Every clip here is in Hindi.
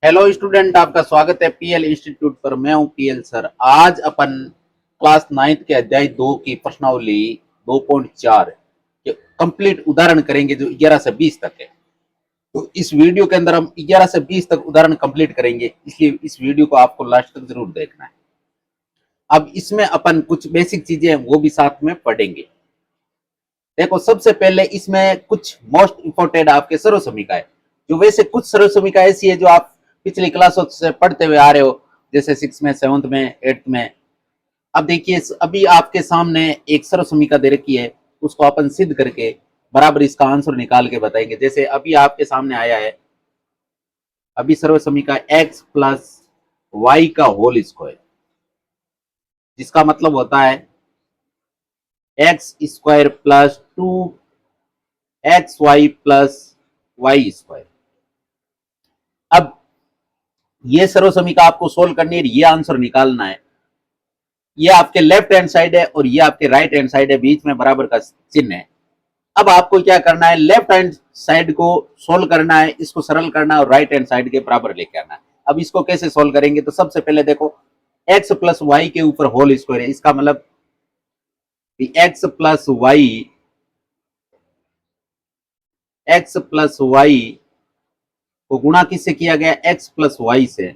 हेलो स्टूडेंट, आपका स्वागत है पीएल इंस्टीट्यूट पर। मैं हूं पीएल सर। आज अपन क्लास 9th के अध्याय 2 की प्रश्नावली 2.4 के कंप्लीट उदाहरण करेंगे जो 11 से 20 तक है। तो इस वीडियो के अंदर हम 11 से 20 तक उदाहरण कंप्लीट करेंगे, इसलिए इस वीडियो को आपको लास्ट तक जरूर देखना है। अब इसमें अपन कुछ बेसिक चीजें हैं वो भी साथ में पढ़ेंगे। देखो, सबसे पहले इसमें कुछ मोस्ट इंपोर्टेंट आपके सर्व समीक्षा है। जो वैसे कुछ सर्व समीक्षा ऐसी है जो आप पिछली क्लासों से पढ़ते हुए आ रहे हो, जैसे 6 में, 7th में, 8th में। अब देखिए, अभी आपके सामने एक सर्व समीक्षा दे रखी है, उसको अपन सिद्ध करके बराबर इसका आंसर निकाल के बताएंगे। जैसे अभी आपके सामने आया है, अभी सर्व समीक्षा x प्लस वाई का होल स्क्वायर, जिसका मतलब होता है x square plus 2xy plus y square. अब ये सर्व समीक्षा आपको सोल्व करनी है, ये आंसर निकालना है। ये आपके लेफ्ट हैंड साइड है और ये आपके राइट हैंड साइड है, बीच में बराबर का चिन्ह है। अब आपको क्या करना है, लेफ्ट हैंड साइड को सोल्व करना है, इसको सरल करना है और राइट हैंड साइड के बराबर लेके आना है। अब इसको कैसे सोल्व करेंगे, तो सबसे पहले देखो, x प्लस वाई के ऊपर होल स्क्वायर है, इसका मतलब x प्लस वाई को गुणा किससे किया गया, x प्लस वाई से।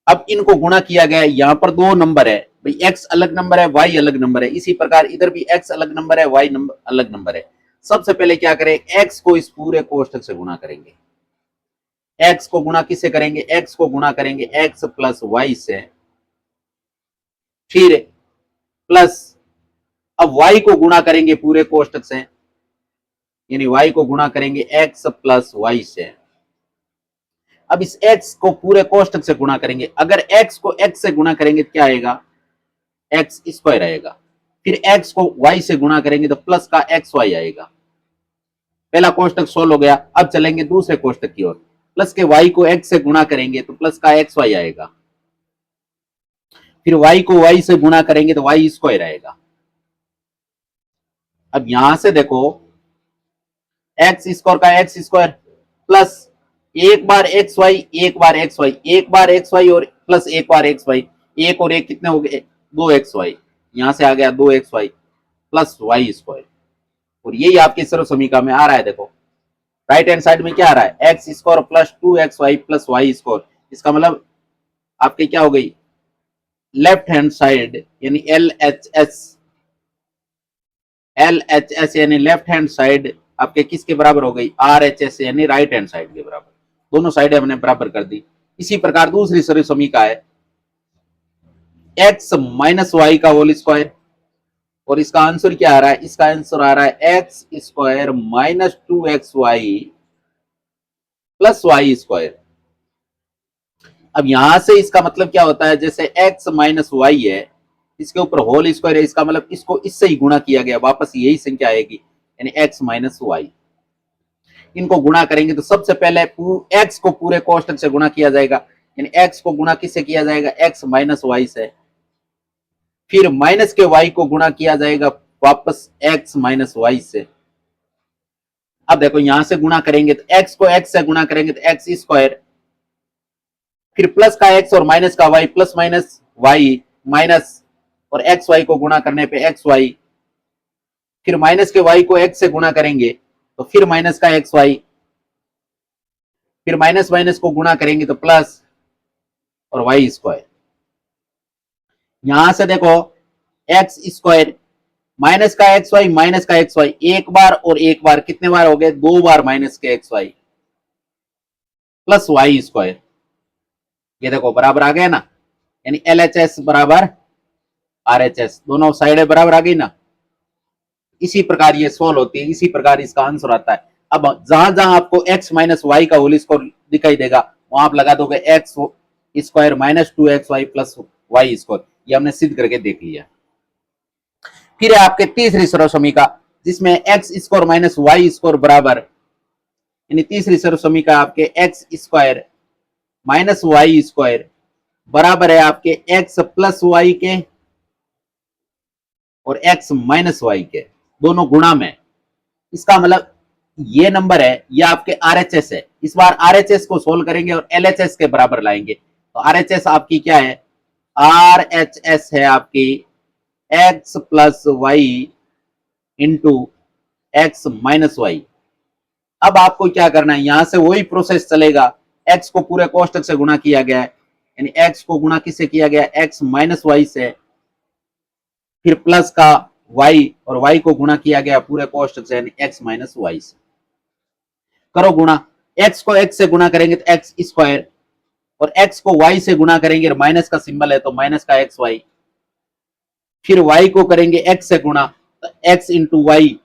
अब इनको गुणा किया गया, यहां पर दो नंबर है भाई, x अलग नंबर है, y अलग नंबर है। इसी प्रकार इधर भी x अलग नंबर है, y नंबर अलग नंबर है। सबसे पहले क्या करें, x को इस पूरे कोष्ठक से गुणा करेंगे। x को गुणा किससे करेंगे, x को गुणा करेंगे x प्लस वाई से, फिर प्लस, अब y को गुणा करेंगे पूरे कोष्ठक से, यानी y को गुणा करेंगे x प्लस वाई से। अब इस x को पूरे कोष्ठक से गुणा करेंगे। अगर x को x से गुणा करेंगे तो क्या आएगा, एक्स स्क्वायर आएगा। फिर x को y से गुणा करेंगे तो प्लस का xy आएगा। पहला कोष्ठक सोल्व हो गया। अब चलेंगे दूसरे कोष्ठक की ओर। प्लस के y को x से गुणा करेंगे तो प्लस का xy आएगा। फिर y को y से गुणा करेंगे तो y स्क्वायर आएगा। अब यहां से देखो, x स्क्वायर का x स्क्वायर प्लस एक बार एक्स वाई, एक बार एक्स वाई, एक बार एक्स वाई और प्लस एक बार एक्स वाई, एक और एक कितने हो गए, 2xy। यहां से आ गया 2xy प्लस वाई स्क्वायर। और यही आपकी सर्व समीक्षा में आ रहा है। देखो, राइट हैंड साइड में क्या आ रहा है, x square plus 2xy plus y square. इसका मतलब आपकी क्या हो गई, लेफ्ट हैंड साइड यानी एल एच एस यानी लेफ्ट हैंड साइड आपके किसके बराबर हो गई, RHS यानी राइट हैंड साइड के बराबर। दोनों साइडें हमने बराबर कर दी। इसी प्रकार दूसरी सर्व समीक्षा है x माइनस वाई का होल स्क्वायर, और इसका आंसर क्या आ रहा है, इसका आंसर आ रहा है x square minus 2xy plus y square. अब यहां से इसका मतलब क्या होता है, जैसे x माइनस वाई है, इसके ऊपर होल स्क्वायर है, इसका मतलब इसको इससे ही गुणा किया गया, वापस यही संख्या आएगी, यानी x माइनस वाई। इनको गुणा करेंगे तो सबसे पहले x को पूरे कोष्ठक से गुणा किया जाएगा, यानी x को गुणा किससे किया जाएगा, x माइनस वाई से। फिर माइनस के y को गुणा किया जाएगा वापस x माइनस वाई से। अब देखो, यहां से गुणा करेंगे तो x को x से गुणा करेंगे तो x स्क्वायर, फिर प्लस का x और माइनस का y, plus minus y minus, और एक्स वाई को गुणा करने पे एक्स वाई, फिर माइनस के y को x से गुणा करेंगे तो फिर माइनस का एक्स वाई, फिर माइनस माइनस को गुणा करेंगे तो प्लस और वाई स्क्वायर। यहां से देखो, एक्स स्क्वायर माइनस का एक्स वाई, माइनस का एक्स वाई, एक बार और एक बार, कितने बार हो गए, दो बार माइनस के x y plus y square. ये देखो बराबर आ गया ना, यानी LHS बराबर RHS, दोनों साइडें बराबर आ गई ना। इसी प्रकार ये सोल्व होती है, इसी प्रकार इसका आंसर आता है। अब जहां जहां आपको x माइनस वाई का होल स्क्वायर दिखाई देगा, वहां आप लगा दोगे x square minus 2xy plus y square. ये हमने सिद्ध करके देख लिया। फिर है आपके तीसरी सर्व समीक्षा, जिसमें x square minus y square बराबर, यानी तीसरी सर्व समीक्षा आपके x square minus y square बराबर है आपके एक्स प्लस वाई के और एक्स माइनस वाई के, दोनों गुणा में। इसका मतलब ये नंबर है, ये आपके RHS है, इस बार RHS को सोल्व करेंगे और LHS के बराबर लाएंगे। तो RHS आपकी क्या है, RHS है आपकी x plus y into x minus y. अब आपको क्या करना है, यहां से वही प्रोसेस चलेगा, x को पूरे कोष्टक से गुणा किया गया है, यानी x को गुणा किससे किया गया, x माइनस वाई से, फिर प्लस का y और y को गुणा किया गया पूरे कोष्टक से, यानी x माइनस वाई से। करो गुणा, x को x से गुणा करेंगे तो x स्क्वायर, और x को y से गुणा करेंगे, माइनस का सिंबल है तो माइनस का एक्स वाई, फिर y को करेंगे x से गुणा तो x इंटू वाई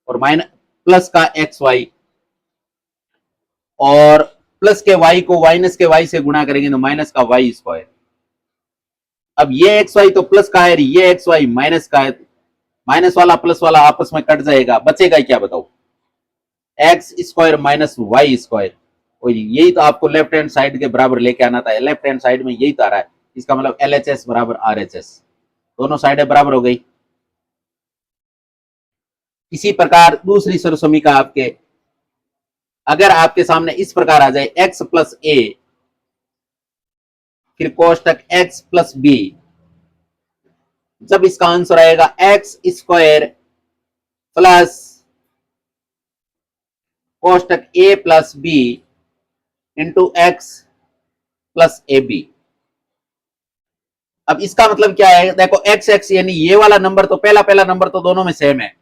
और माइनस प्लस का एक्स वाई, और प्लस के y को माइनस के y से गुणा करेंगे तो माइनस का y स्क्वायर। अब ये एक्स वाई तो प्लस का है, ये एक्स वाई माइनस का है, माइनस वाला प्लस वाला आपस में कट जाएगा, बचेगा क्या बताओ, x square minus y square. और यही तो आपको लेफ्ट हैंड साइड के बराबर लेके आना था, लेफ्ट हैंड साइड में यही तो आ रहा है, इसका मतलब LHS बराबर RHS, दोनों साइडें बराबर हो गई। इसी प्रकार दूसरी सर्वसमीका आपके, अगर आपके सामने इस प्रकार आ जाए x प्लस ए, फिर कोष्टक x प्लस बी, जब इसका आंसर आएगा एक्स स्क्वायर प्लस कोष्टक a plus b into x plus a b. अब इसका मतलब क्या है, देखो एक्स एक्स यानी ये वाला नंबर तो पहला नंबर तो दोनों में सेम है,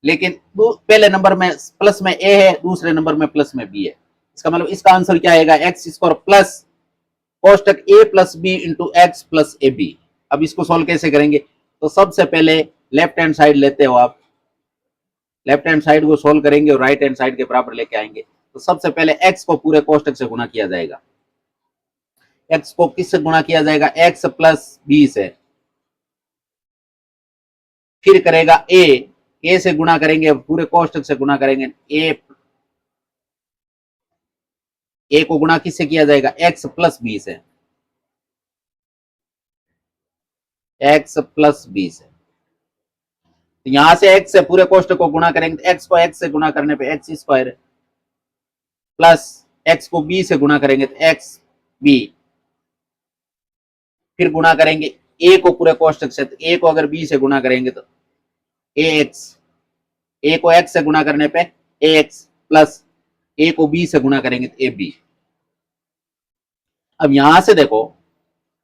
लेकिन पहले नंबर में प्लस में ए है, दूसरे नंबर में प्लस में बी है। इसका मतलब इसका आंसर क्या आएगा, एक्स स्क्वायर प्लस कोष्टक a plus b into x plus a b. अब इसको सोल्व कैसे करेंगे, तो सबसे पहले लेफ्ट हैंड साइड लेते हो आप, लेफ्ट हैंड साइड को सोल्व करेंगे और राइट हैंड साइड के बराबर लेके आएंगे। तो सबसे पहले एक्स को पूरे कोष्टक से गुणा किया जाएगा, एक्स को किससे गुणा किया जाएगा, एक्स प्लस बी से, फिर करेगा ए से गुणा करेंगे, पूरे कोष्टक से गुणा करेंगे, ए को गुणा किससे किया जाएगा, एक्स प्लस बी से, एक्स प्लस बी से। तो यहां से एक्स से पूरे कोष्टक को गुणा करेंगे तो एक्स को एक्स से गुणा करने पे एक्स स्क्वायर, प्लस एक्स को बी से गुणा करेंगे तो एक्स बी, फिर गुणा करेंगे ए को पूरे कोष्टक से, तो ए को अगर बी से गुणा करेंगे तो ए एक्स, ए को एक्स से गुणा करने पे ए एक्स, प्लस ए को बी से गुणा करेंगे तो ए बी। अब यहां से देखो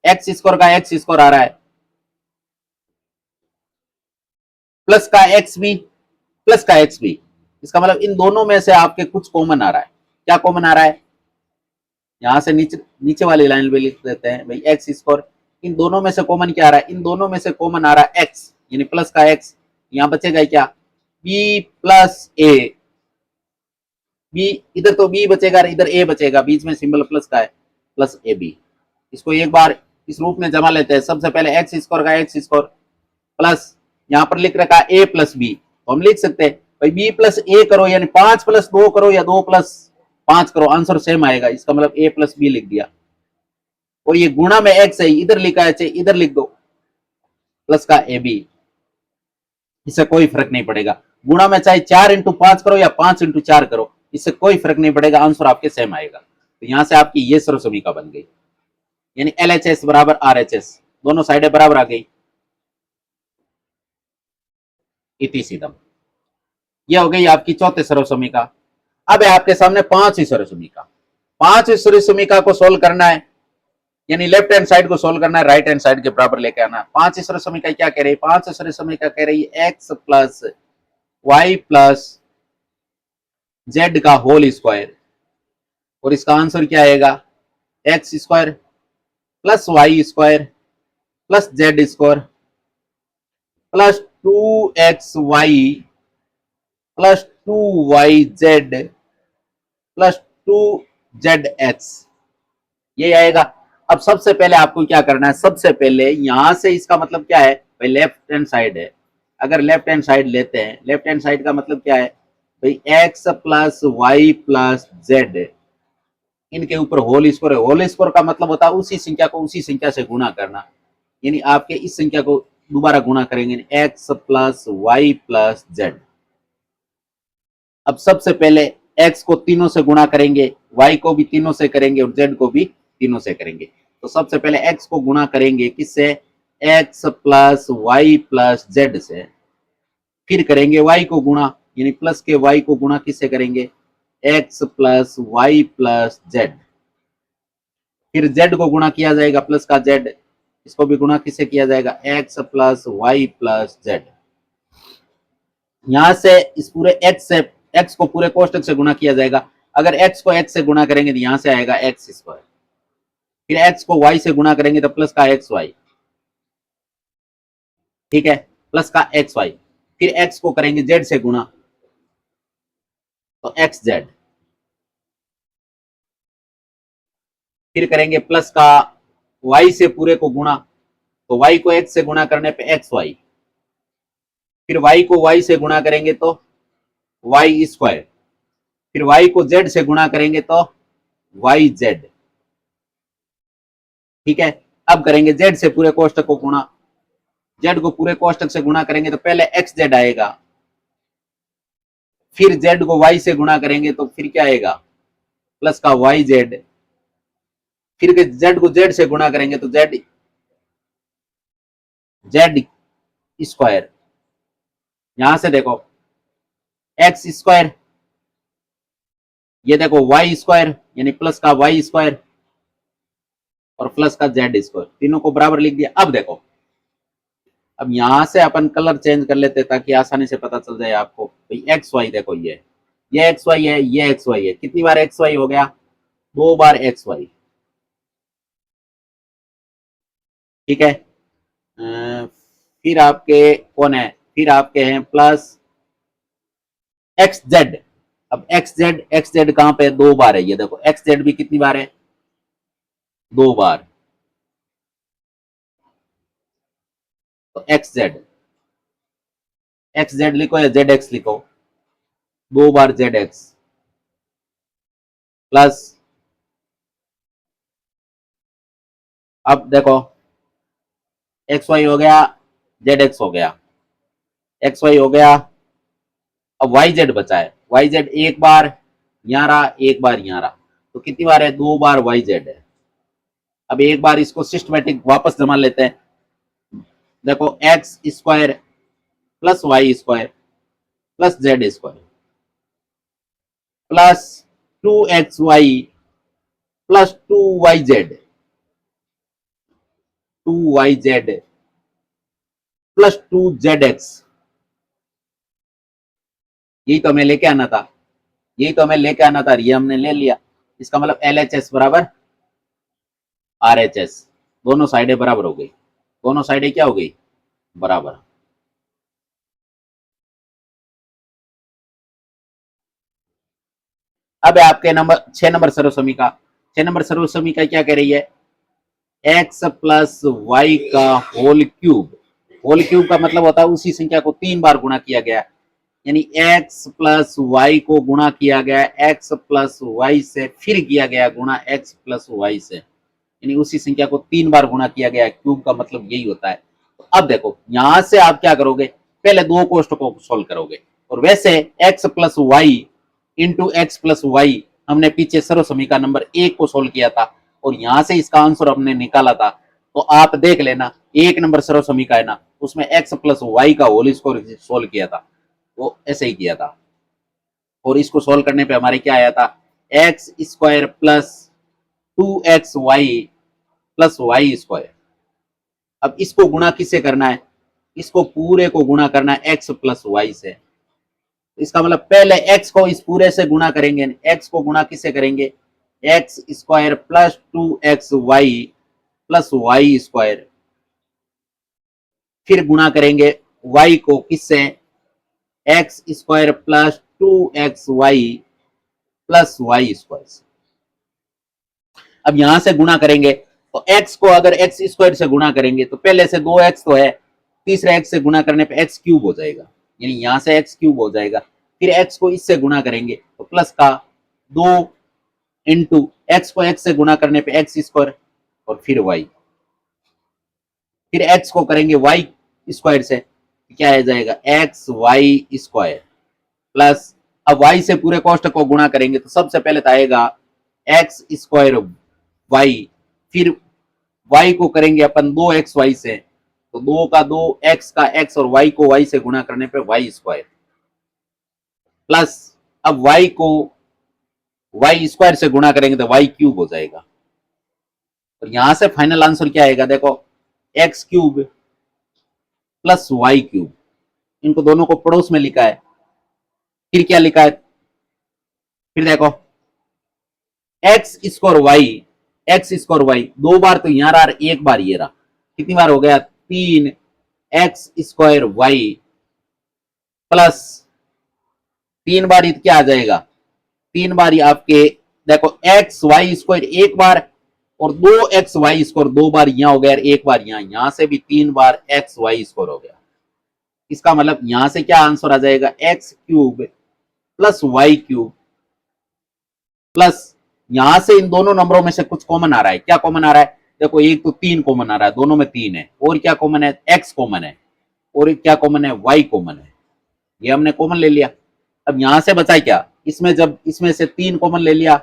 एक्स स्क्वायर का एक्स स्क्वायर आ रहा है, प्लस का एक्स बी, प्लस का एक्स बी, इसका मतलब इन दोनों में से आपके कुछ कॉमन आ रहा है। क्या कॉमन आ रहा है, यहां से नीचे वाली लाइन पे लिख देते हैं भाई एक्स स्क्वायर, इन दोनों में से कॉमन क्या आ रहा है, इन दोनों में से कॉमन आ रहा है एक्स, यानी प्लस का एक्स, यहां बचेगा क्या, बी प्लस ए, बी इधर तो बी बचेगा, इधर ए बचेगा, बीच में सिंबल प्लस का है, प्लस ए बी। इसको एक बार इस रूप में जमा लेते हैं, सबसे पहले एक्स स्क्वायर का एक्स स्क्वायर प्लस यहां पर लिख रखा ए प्लस बी, तो हम लिख सकते हैं भाई बी प्लस ए करो, यानी 5 प्लस 2 करो या 2 प्लस 5 करो, आंसर सेम आएगा, इसका मतलब ए प्लस बी लिख दिया। और ये गुणा में एक्स है, इधर लिखा है चाहे इधर लिख दो, प्लस का ए बी, इससे कोई फर्क नहीं पड़ेगा, गुणा में चाहे 4 इंटू 5 करो या 5 इंटू 4 करो, इससे कोई फर्क नहीं पड़ेगा, आंसर आपके सेम आएगा। तो यहां से आपकी ये सर्वसमीका बन गई, यानी LHS बराबर RHS, दोनों साइडें बराबर आ गई, इति सीधम। यह हो गई आपकी चौथे सर्वसमीका। अब है आपके सामने पांचवी सर्वसमीका। पांचवी सर्वसमीका को सोल्व करना है, यानी लेफ्ट हैंड साइड को सोल्व करना है, राइट हैंड साइड के बराबर लेके आना। पांचवी सर्वसमीका क्या कह रही है, पांचवी सर्वसमीका कह रही है x plus y plus z का होल स्क्वायर, और इसका आंसर क्या आएगा, x square plus y square plus z square plus 2xy plus 2yz plus 2zx, ये आएगा। अब सबसे पहले आपको क्या करना है, सबसे पहले यहां से इसका मतलब क्या है भाई, लेफ्ट हैंड साइड है, अगर लेफ्ट हैंड साइड लेते हैं, लेफ्ट हैंड साइड का मतलब क्या है भाई, x plus y plus z, इनके ऊपर होल स्क्वायर है, होल स्क्वायर का मतलब होता है उसी संख्या को उसी संख्या से गुणा करना, यानी आपके इस संख्या को दोबारा गुणा करेंगे, x plus y plus z. अब सबसे पहले x को तीनों से गुणा करेंगे, y को भी तीनों से करेंगे और z को भी तीनों से करेंगे। तो सबसे पहले x को गुणा करेंगे किससे, x plus y plus z से, फिर करेंगे y को गुणा, यानी प्लस के y को गुणा किससे करेंगे, x plus y plus z, फिर z को गुणा किया जाएगा प्लस का z, इसको भी गुणा किससे किया जाएगा, x plus y plus z. यहां से इस पूरे x को पूरे कोष्टक से गुणा किया जाएगा, अगर x को x से गुणा करेंगे तो यहां से आएगा x स्क्वायर, फिर x को y से गुणा करेंगे तो प्लस का एक्स वाई, ठीक है, प्लस का एक्स वाई, फिर x को करेंगे z से गुणा तो एक्स जेड, फिर करेंगे प्लस का y से पूरे को गुणा तो y को x से गुणा करने पे एक्स वाई, फिर y को y से गुणा करेंगे तो y स्क्वायर, फिर y को z से गुणा करेंगे तो वाई जेड, ठीक है। अब करेंगे z से पूरे कोष्टक को गुणा, z को पूरे कोष्टक से गुणा करेंगे तो पहले एक्स जेड आएगा, फिर z को y से गुणा करेंगे तो फिर क्या आएगा, प्लस का वाई जेड, फिर z को z से गुणा करेंगे तो जेड स्क्वायर, यहां से देखो एक्स स्क्वायर, ये देखो वाई स्क्वायर यानी प्लस का वाई स्क्वायर और प्लस का जेड स्क्वायर, तीनों को बराबर लिख दिया। अब देखो, अब यहां से अपन कलर चेंज कर लेते ताकि आसानी से पता चल जाए आपको, भाई एक्स वाई देखो, ये एक्स वाई है, ये एक्स वाई है, कितनी बार एक्स वाई हो गया, 2 बार एक्स वाई, ठीक है। फिर आपके कौन है, फिर आपके हैं प्लस एक्स जेड, अब एक्स जेड कहां पे 2 बार है, ये देखो एक्स जेड भी कितनी बार है, 2 बार, तो एक्स जेड लिखो या जेड एक्स लिखो, 2 बार जेड एक्स प्लस, अब देखो एक्स वाई हो गया, जेड एक्स हो गया, एक्स वाई हो गया, अब वाई जेड बचा है, वाई जेड 1 बार यहाँ रहा, 1 बार यहाँ रहा, तो कितनी बार है, 2 बार वाई जेड है। अब एक बार इसको सिस्टमेटिक वापस जमा लेते हैं, देखो x square plus y square plus z square plus 2xy plus 2yz plus 2zx, यही तो हमें लेके आना था, यही तो हमें लेके आना था, ये हमने ले लिया, इसका मतलब LHS बराबर RHS, दोनों साइडें बराबर हो गई, दोनों साइडें क्या हो गई, बराबर। अब आपके नंबर 6 नंबर सर्व समीका, 6 नंबर सर्व समीका क्या कह रही है, एक्स प्लस वाई का होल क्यूब, होल क्यूब का मतलब होता है उसी संख्या को 3 बार गुणा किया गया, यानी x प्लस वाई को गुणा किया गया x प्लस वाई से, फिर किया गया गुणा x प्लस वाई से, यानी उसी संख्या को 3 बार गुणा किया गया, क्यूब का मतलब यही होता है। तो अब देखो यहां से आप क्या करोगे, पहले 2 कोष्टकों को सोल्व करोगे, और वैसे x plus y into x plus y हमने पीछे सर्व समीकरण नंबर 1 को सोल्व किया था, और यहां से इसका आंसर हमने निकाला था। तो आप देख लेना 1 नंबर सर्व समीकरण है ना, उसमें एक्स प्लस वाई का होल स्क्वायर सोल्व किया था, वो ऐसे ही किया था, और इसको सोल्व करने पे हमारे क्या आया था, x square plus 2xy plus y square. अब इसको गुणा किससे करना है, इसको पूरे को गुणा करना है एक्स प्लस वाई से, इसका मतलब पहले x को इस पूरे से गुणा करेंगे, x को गुणा किससे करेंगे, x square plus 2xy plus y square, फिर गुणा करेंगे y को किससे, x square plus 2xy plus y square. अब यहां से गुणा करेंगे तो x को अगर एक्स स्क्वायर से गुणा करेंगे तो पहले से 2x तो है, तीसरा x से गुणा करने पे x क्यूब हो जाएगा, यानी यहां से x क्यूब हो जाएगा, फिर x को इससे गुणा करेंगे तो प्लस का 2 इंटू एक्स को x से गुणा करने पे एक्स स्क्वायर और फिर y, फिर x को करेंगे y स्क्वायर से, क्या आ जाएगा एक्स वाई स्क्वायर प्लस अब y से पूरे कोष्टक को गुणा करेंगे तो सबसे पहले तो आएगा एक्स स्क्वायर वाई, फिर y को करेंगे अपन 2xy से, तो 2 का 2 x का x और y को y से गुणा करने पे y स्क्वायर, प्लस अब y को y स्क्वायर से गुणा करेंगे तो y क्यूब हो जाएगा। और यहां से फाइनल आंसर क्या आएगा, देखो x cube plus y cube, इनको दोनों को पड़ोस में लिखा है। फिर क्या लिखा है, फिर देखो एक्स स्क्वायर वाई, दो बार तो यहां रहा, एक बार ये रहा, कितनी बार हो गया, 3x स्क्वायर वाई प्लस 3 बार क्या आ जाएगा, 3 बार आपके देखो एक्स वाई स्क्वायर एक बार और 2xy स्क्वायर 2 बार यहां हो गया, एक बार यहां से भी 3 बार xy स्क्वायर हो गया। इसका मतलब यहां से क्या आंसर आ जाएगा, x cube plus y cube plus यहां से इन दोनों नंबरों में से कुछ कॉमन आ रहा है। क्या कॉमन आ रहा है, देखो एक तो 3 कॉमन आ रहा है, दोनों में 3 है, और क्या कॉमन है, x कॉमन है, और क्या कॉमन है, y कॉमन है, ये हमने कॉमन ले लिया। अब यहां से बचा क्या, इसमें जब इसमें से 3 कॉमन ले लिया,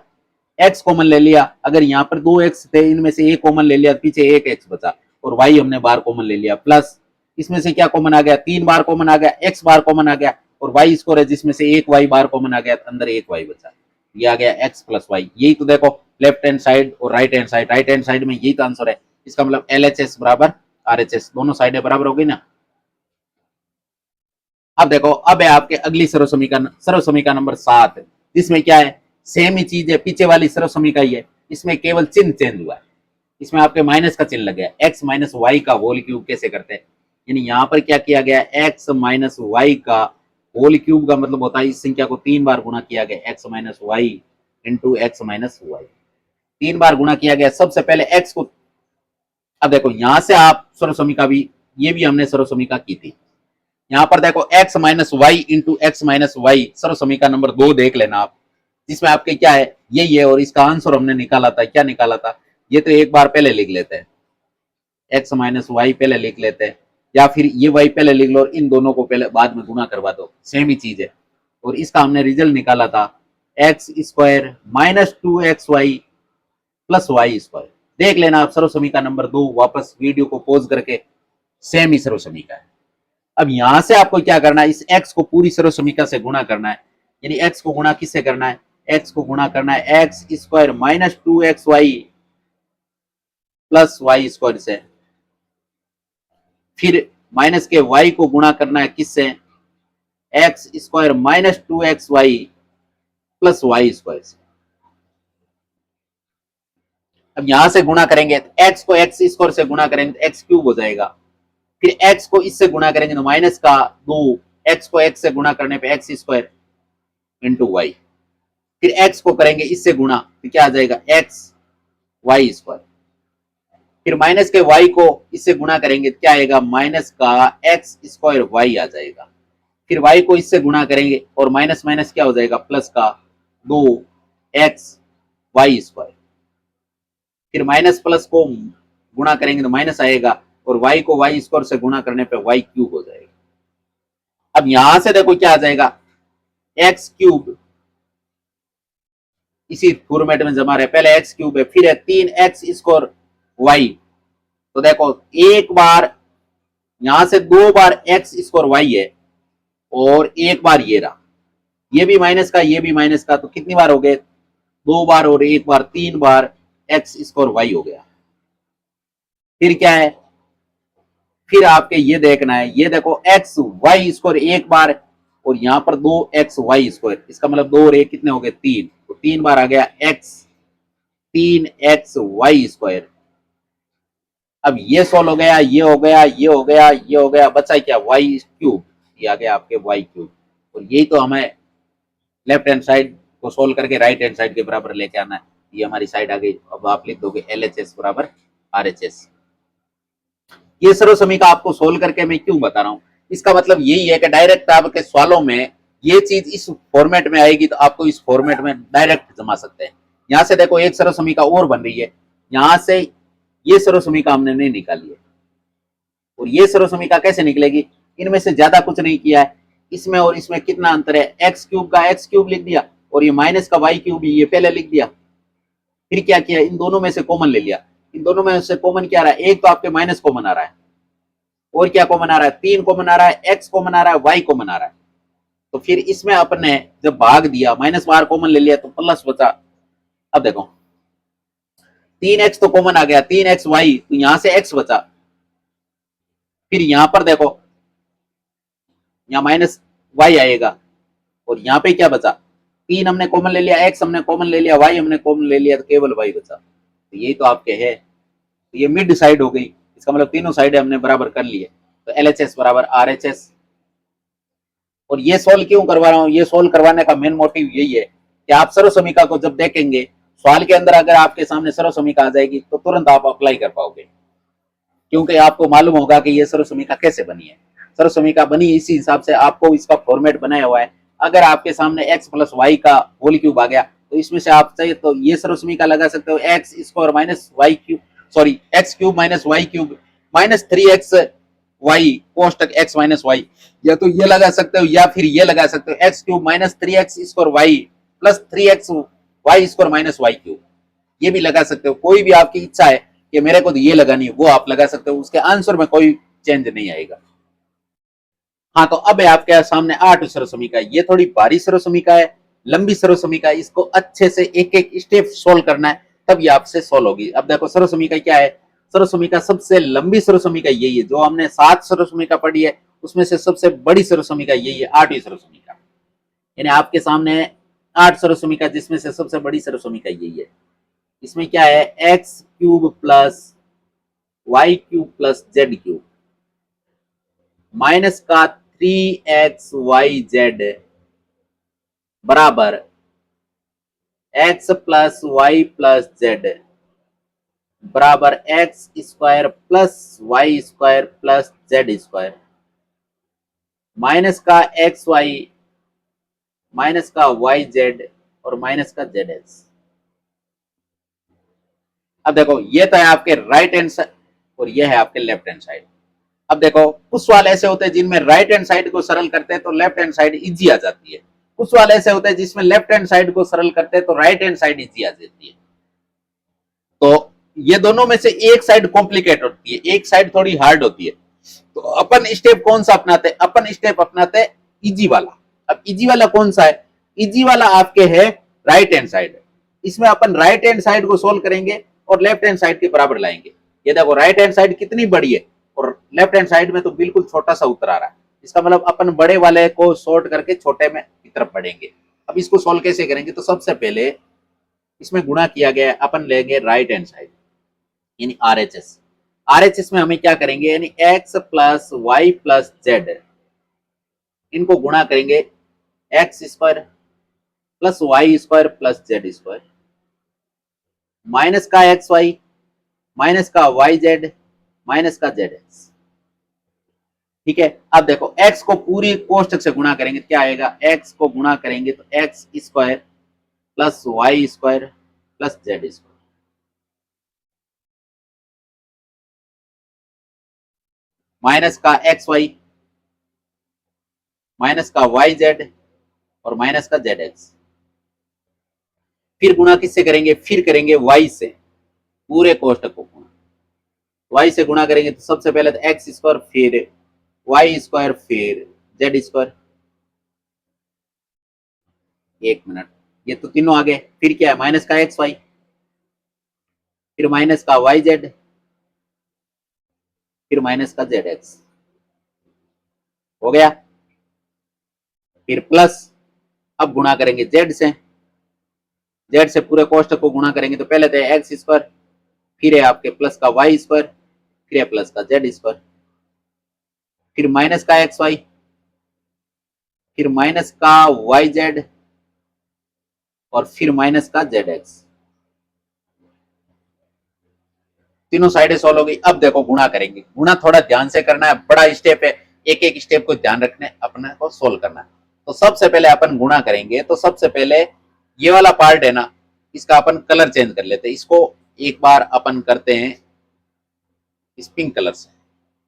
x कॉमन ले लिया, अगर यहाँ पर 2x थे, इनमें से एक कॉमन ले लिया, पीछे एक x बचा, और y हमने बार कॉमन ले लिया, प्लस इसमें से क्या कॉमन आ गया, 3 बार कॉमन आ गया, x बार कॉमन आ गया, और y स्क्वायर है जिसमें से एक y बार कॉमन आ गया, अंदर एक y बचा, ये आ गया x प्लस वाई। यही तो देखो लेफ्ट हैंड साइड और राइट हैंड साइड में यही तो आंसर है। इसका मतलब LHS बराबर RHS, दोनों साइडें बराबर हो गई ना। अब देखो, अब है आपके अगली सर्वसमीकरण नंबर 7, जिसमें क्या है, सेम ही चीज है, पीछे वाली सर्वसमीका ही है, इसमें केवल चिन्ह चेंज हुआ है। इसमें आपके माइनस का चिन्ह लग गया, एक्स माइनस वाई का होल क्यूब कैसे करते हैं, यानी यहाँ पर क्या किया गया, एक्स माइनस वाई का होल क्यूब का मतलब होता है इस संख्या को 3 बार गुणा किया गया, x minus y into x minus y, 3 बार गुणा किया गया। सबसे पहले एक्स को, अब देखो यहां से आप सर्वसमीका भी, ये भी हमने सर्वसमीका की थी, यहाँ पर देखो x minus y into x minus y, सर्वसमीका नंबर 2 देख लेना आप, जिसमें आपके क्या है, यही है, और इसका आंसर हमने निकाला था, क्या निकाला था, ये तो एक बार पहले लिख लेते हैं, x माइनस वाई पहले लिख लेते हैं, या फिर ये y पहले लिख लो और इन दोनों को पहले बाद में गुणा करवा दो, सेम ही चीज है। और इसका हमने रिजल्ट निकाला था x square minus 2xy plus y square. देख लेना आप सर्वसमीका नंबर 2, वापस वीडियो को पॉज करके, सेम ही सर्वसमीका है। अब यहां से आपको क्या करना है, इस x को पूरी सर्वसमीका से गुणा करना है, यानी x को गुणा किससे करना है, x को गुणा करना है x square minus 2xy plus y square से, फिर माइनस के y को गुणा करना है किससे, x square minus 2xy plus y square से। अब यहां से गुणा करेंगे तो x को एक्स स्क्वायर से गुणा करेंगे तो एक्स क्यूब हो जाएगा, फिर x को इससे गुणा करेंगे तो माइनस का 2, x को x से गुणा करने पे एक्स स्क्वायर इंटू वाई, फिर x को करेंगे इससे गुणा तो क्या आ जाएगा, एक्स वाई स्क्वायर, फिर माइनस के y को इससे गुणा करेंगे तो क्या आएगा, माइनस का एक्स स्क्वायर वाई आ जाएगा, फिर y को इससे गुणा करेंगे और माइनस माइनस क्या हो जाएगा, प्लस का 2x वाई स्क्वायर, फिर माइनस प्लस को गुणा करेंगे तो माइनस आएगा, और y को y स्क्वायर से गुणा करने पे y क्यूब हो जाएगा। अब यहां से देखो क्या आ जाएगा, एक्स क्यूब इसी फॉर्मेट में जमा रहे, पहले एक्स क्यूब है, फिर है 3x स्क्वायर वाई, तो देखो एक बार यहां से 2 बार एक्स स्क्वायर वाई है, और एक बार ये रहा, ये भी माइनस का, ये भी माइनस का, तो कितनी बार हो गए, 2 बार और एक बार, 3 बार एक्स स्क्वायर वाई हो गया। फिर क्या है, फिर आपके ये देखना है, ये देखो एक्स वाई स्क्वायर एक बार, और यहां पर 2x वाई स्क्वायर, इसका मतलब 2 और 1 कितने हो गए, 3, तो 3 बार आ गया x 3x वाई स्क्वायर। अब ये सोल्व हो गया, ये हो गया, ये हो गया, ये हो गया, बचा क्या, वाई क्यूब, ये आ गया आपके वाई क्यूब। और यही तो हमें लेफ्ट हैंड साइड को सोल्व करके राइट हैंड साइड के बराबर लेके आना है, ये हमारी साइड आ गई। अब आप लिख दोगे LHS बराबर RHS। ये सर्वसमीका आपको सोल्व करके मैं क्यों बता रहा हूं, इसका मतलब यही है कि डायरेक्ट आपके सवालों में ये चीज इस फॉर्मेट में आएगी तो आपको इस फॉर्मेट में डायरेक्ट जमा सकते हैं। यहां से देखो एक सर्वसमीका और बन रही है, यहां से ये सर्वसमीका हमने नहीं निकाली है, और ये सर्वसमीका कैसे निकलेगी, इनमें से ज्यादा कुछ नहीं किया है, इसमें और इसमें कितना अंतर है, एक्स क्यूब का एक्स क्यूब लिख दिया और ये माइनस का वाई क्यूब ये पहले लिख दिया। फिर क्या किया, इन दोनों में से कॉमन ले लिया। इन दोनों में से कॉमन क्या आ रहा है, एक तो आपके माइनस कॉमन आ रहा है और क्या कॉमन आ रहा है, 3 कॉमन आ रहा है, एक्स कॉमन आ रहा है, वाई कॉमन आ रहा है। तो फिर इसमें अपने जब भाग दिया माइनस बाहर कॉमन ले लिया तो प्लस बचा। अब देखो 3x तो कॉमन आ गया, 3xy, तो यहां से x बचा। फिर यहां पर देखो यहां माइनस y आएगा और यहां पे क्या बचा, 3 हमने कॉमन ले लिया, x हमने कॉमन ले लिया, y हमने कॉमन ले लिया, तो केवल y बचा। तो यही तो आपके है, तो ये मिड साइड हो गई, इसका मतलब तीनों साइड हमने बराबर कर लिए। तो LHS बराबर RHS। और ये सोल्व क्यों करवा रहा हूं, ये सोल्व करवाने का मेन मोटिव यही है कि आप सर्व समीका को जब देखेंगे सवाल के अंदर अगर आपके सामने सर्व समीका आ जाएगी तो तुरंत आप अप्लाई कर पाओगे, क्योंकि आपको मालूम होगा कि ये सर्व समीका कैसे बनी है। सर्व समीका बनी इसी हिसाब से, आपको इसका फॉर्मेट बनाया हुआ है। अगर आपके सामने x प्लस वाई का होल क्यूब आ गया तो इसमें से आप चाहिए तो ये सर्व समीका लगा सकते हो, x square minus y cube, sorry x cube minus y cube minus 3x y कोष्टक x माइनस वाई, या तो ये लगा सकते हो या फिर ये लगा सकते हो, x cube minus 3x square y plus 3x y square minus y cube, ये भी लगा सकते हो। कोई भी आपकी इच्छा है कि मेरे को तो ये लगानी है वो आप लगा सकते हो, उसके आंसर में कोई चेंज नहीं आएगा। हाँ, तो अब है आपके सामने 8 सर्व समीका। ये थोड़ी भारी सर्व समीका है, लंबी सर्व समीका, इसको अच्छे से एक एक स्टेप सोल्व करना है तब ये आपसे सोल्व होगी। अब देखो सर्व समीका क्या है, सर्व समीका सबसे लंबी सर्व समीका यही है, जो हमने 7 सर्व समीका पढ़ी है उसमें से सबसे बड़ी सर्व समीका यही है, 8वीं सर्व समीका। यानी आपके सामने 8 सर्व समीका जिसमें से सबसे बड़ी सर्व समीका यही है। इसमें क्या है, x cube plus y cube plus z cube minus का 3xyz बराबर x plus y plus z बराबर x square plus y square plus z square minus का एक्स वाई माइनस का वाई जेड और माइनस का जेड एक्स। अब देखो ये तो है आपके राइट हैंड साइड और ये है आपके लेफ्ट हैंड साइड। अब देखो कुछ सवाल ऐसे होते हैं जिनमें राइट हैंड साइड को सरल करते हैं तो लेफ्ट हैंड साइड इजी आ जाती है, कुछ सवाल ऐसे होते हैं जिसमें लेफ्ट हैंड साइड को सरल करते हैं तो राइट हैंड साइड इजी आ जाती है। तो ये दोनों में से एक साइड कॉम्प्लिकेट होती है, एक साइड थोड़ी हार्ड होती है। तो अपन स्टेप कौन सा अपनाते हैं, अपन स्टेप अपनाते हैं इजी वाला। अब इजी वाला कौन सा है, इजी वाला आपके है राइट हैंड साइड। इसमें अपन राइट हैंड साइड को सोल्व करेंगे और लेफ्ट हैंड साइड के बराबर लाएंगे। ये देखो राइट हैंड साइड कितनी बड़ी है और लेफ्ट हैंड साइड में तो बिल्कुल छोटा सा उत्तर आ रहा है, इसका मतलब अपन बड़े वाले को शॉर्ट करके छोटे में की तरफ बढ़ेंगे। अब इसको सोल्व कैसे करेंगे, तो सबसे पहले इसमें गुणा किया गया, अपन लेंगे राइट हैंड साइड यानी RHS। RHS में हमें क्या करेंगे, यानी x plus y plus z, इनको गुणा करेंगे x square plus y square plus z square minus का एक्स वाई माइनस का वाई जेड माइनस का जेड एक्स। ठीक है, अब देखो x को पूरी कोष्टक से गुणा करेंगे क्या आएगा, x को गुणा करेंगे तो x square plus y square plus z square minus का एक्स वाई माइनस का वाई जेड और माइनस का जेड एक्स। फिर गुणा किससे करेंगे, फिर करेंगे y से, पूरे कोष्टक को गुणा, y से गुणा करेंगे तो सबसे पहले तो एक्स स्क्वायर फिर वाई स्क्वायर फिर जेड स्क्वायर। एक मिनट, ये तो तीनों आ गए, फिर क्या है माइनस का एक्स वाई फिर माइनस का वाई जेड फिर माइनस का जेड एक्स हो गया। फिर प्लस, अब गुणा करेंगे जेड से, जेड से पूरे कोष्टक को गुणा करेंगे तो पहले तो एक्स स्क्वायर फिर है आपके प्लस का वाई स्क्वायर फिर है प्लस का जेड स्क्वायर फिर माइनस का एक्स वाई फिर माइनस का वाई जेड और फिर माइनस का जेड एक्स। तीनों साइडें सॉल्व हो गई। अब देखो गुणा करेंगे, गुणा थोड़ा ध्यान से करना है, बड़ा स्टेप है, एक एक स्टेप को ध्यान रखने अपने को सोल्व करना है। तो सबसे पहले अपन गुणा करेंगे तो सबसे पहले ये वाला पार्ट है ना, इसका अपन कलर चेंज कर लेते हैं। इसको एक बार अपन करते हैं इस पिंक कलर से,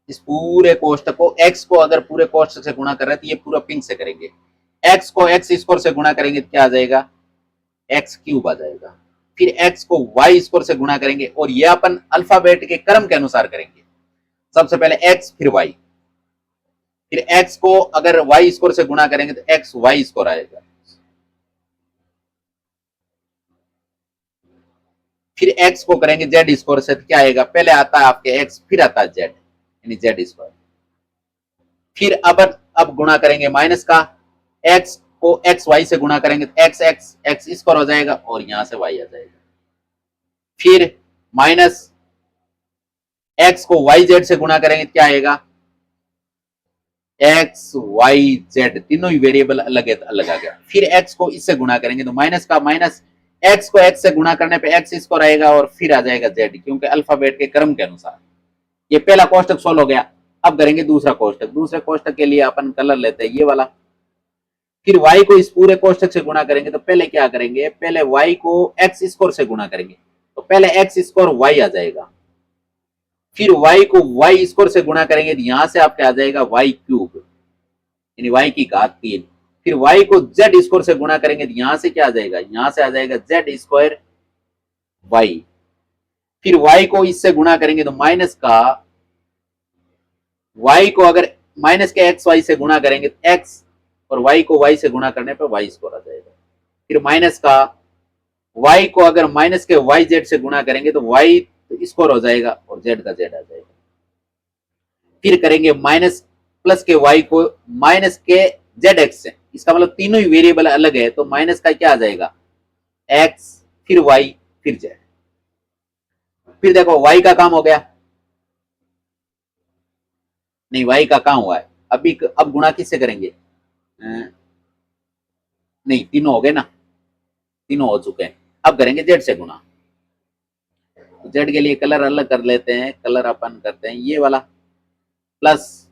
इस पूरे कोष्टक को x को अगर पूरे कोष्टक से गुणा कर रहे हैं तो ये पूरा पिंक से करेंगे, x को x स्क्वायर से गुणा करेंगे तो क्या आ जाएगा, एक्स क्यूब आ जाएगा। फिर x को y स्क्वायर से गुणा करेंगे और ये अपन अल्फाबेट के क्रम के अनुसार करेंगे, सबसे पहले x फिर y, फिर x को अगर y स्क्वायर से गुणा करेंगे तो x y स्क्वायर आएगा, फिर x को करेंगे z स्क्वायर से तो क्या आएगा, पहले आता है आपके x फिर आता है z यानी z स्क्वायर, फिर अब गुणा करेंगे माइनस का, x को एक्स वाई से गुणा करेंगे तो एक्स एक्स एक्स स्क्वायर हो जाएगा और यहां से वाई आ जाएगा, फिर माइनस एक्स को वाई जेड से गुणा करेंगे तो क्या आएगा, एक्स वाई जेड तीनों ही वेरिएबल अलग है तो अलग आ गया, फिर एक्स को इससे गुणा करेंगे तो माइनस का माइनस एक्स को एक्स से गुणा करने पे एक्स स्क्वायर आएगा और फिर आ जाएगा जेड, क्योंकि अल्फाबेट के क्रम के अनुसार। ये पहला कोष्टक सोल्व हो गया। अब करेंगे दूसरा कोष्टक, दूसरे कोष्टक के लिए अपन कलर लेते हैं ये वाला, फिर y को इस पूरे कोष्टक से गुणा करेंगे तो पहले क्या करेंगे, पहले y को x स्क्वायर से गुणा करेंगे तो पहले x स्क्वायर y आ जाएगा, फिर y को y स्क्वायर से गुणा करेंगे तो यहां से आपके आ जाएगा y क्यूब यानी y की घात 3, फिर y को z स्क्वायर से गुणा करेंगे तो यहां से क्या आ जाएगा, यहां से आ जाएगा z स्क्वायर y, फिर y को इससे गुणा करेंगे तो माइनस का y को अगर माइनस के एक्स वाई से गुणा करेंगे तो x और y को y से गुणा करने पर y स्क्वायर आ जाएगा, फिर माइनस का y को अगर माइनस के y z से गुणा करेंगे तो y स्क्वायर हो जाएगा और z का z आ जाएगा, फिर करेंगे माइनस प्लस के y को माइनस के z x से, इसका मतलब तीनों ही वेरिएबल अलग है तो माइनस का क्या आ जाएगा x फिर y फिर z, फिर देखो y का काम हो गया, नहीं y का काम हुआ है अभी, अब गुणा किससे करेंगे, नहीं तीनों हो गए ना, तीनों हो चुके हैं, अब करेंगे जेड से गुणा, तो जेड के लिए कलर अलग कर लेते हैं, कलर अपन करते हैं ये वाला, प्लस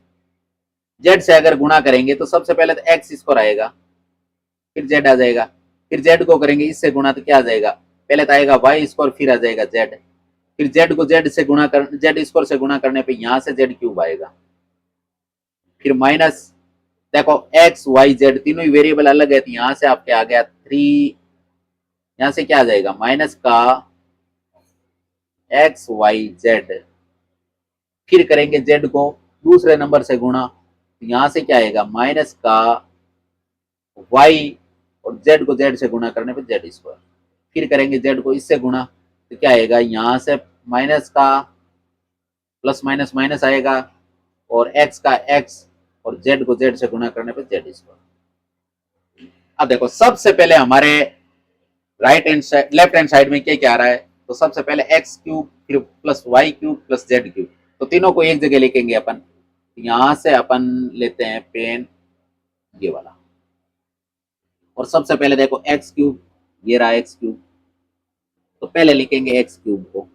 जेड से अगर गुणा करेंगे तो सबसे पहले तो एक्स स्क्वायर आएगा, फिर जेड आ जाएगा, फिर जेड को करेंगे इससे गुणा तो क्या आ जाएगा, पहले तो आएगा वाई स्क्वायर फिर आ जाएगा जेड, फिर जेड को जेड से गुणा कर जेड स्क्वायर से गुणा करने पे यहां से जेड क्यूब आएगा, फिर माइनस देखो एक्स वाई जेड तीनों ही वेरिएबल अलग है तो यहां से आपके आ गया 3, यहां से क्या आ जाएगा माइनस का एक्स वाई जेड, फिर करेंगे जेड को दूसरे नंबर से गुणा तो यहां से क्या आएगा माइनस का वाई और जेड को जेड से गुणा करने पर जेड स्क्वायर, फिर करेंगे जेड को इससे गुणा तो क्या आएगा यहां से माइनस का प्लस माइनस माइनस आएगा और एक्स का एक्स और जेड को जेड से गुणा करने पर जेड स्क्वायर। अब देखो सबसे पहले हमारे right hand side left hand side में क्या क्या आ रहा है, तो सबसे पहले एक्स क्यूब फिर plus y cube plus z cube, तो तीनों को एक जगह लिखेंगे अपन, यहां से अपन लेते हैं पेन ये वाला, और सबसे पहले देखो एक्स क्यूब, ये रहा एक्स क्यूब, तो पहले लिखेंगे एक्स क्यूब को,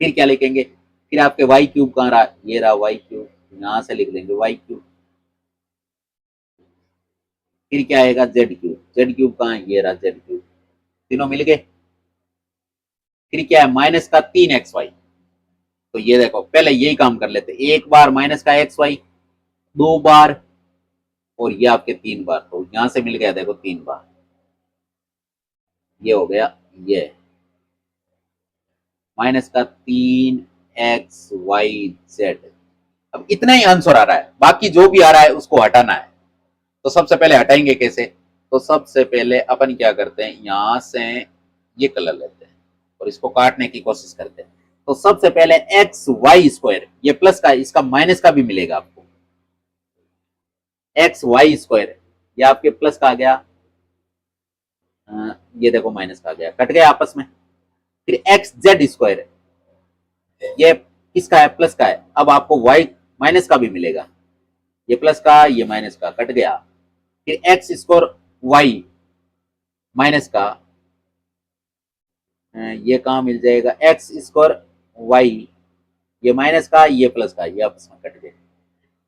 फिर क्या लिखेंगे, फिर आपके वाई क्यूब कहाँ रहा, ये रहा वाई क्यूब, यहां से लिख लेंगे वाई क्यूब, फिर क्या आएगा जेड क्यूब कहाँ है, ये रहा जेड क्यूब, तीनों मिल गए, फिर क्या है माइनस का 3xy, तो ये देखो पहले यही काम कर लेते, एक बार माइनस का एक्स वाई, 2 बार और ये आपके 3 बार, तो यहां से मिल गया देखो 3 बार, ये हो गया ये माइनस का 3xyz। अब इतना ही आंसर आ रहा है, बाकी जो भी आ रहा है उसको हटाना है, तो सबसे पहले हटाएंगे कैसे, तो सबसे पहले अपन क्या करते हैं यहां से ये कलर लेते हैं और इसको काटने की कोशिश करते हैं, तो सबसे पहले एक्स वाई स्क्वायर, ये प्लस का इसका माइनस का भी मिलेगा आपको, एक्स वाई स्क्वायर ये आपके प्लस का आ गया, ये देखो माइनस का आ गया, कट गया आपस में, फिर एक्स जेड स्क्वायर ये किसका है प्लस का है, अब आपको वाई माइनस का भी मिलेगा, ये प्लस का ये माइनस का कट गया, फिर एक्स स्क्वायर वाई माइनस का, ये कहाँ मिल जाएगा एक्स स्क्वायर वाई, ये माइनस का ये प्लस का, ये आपस में कट गए,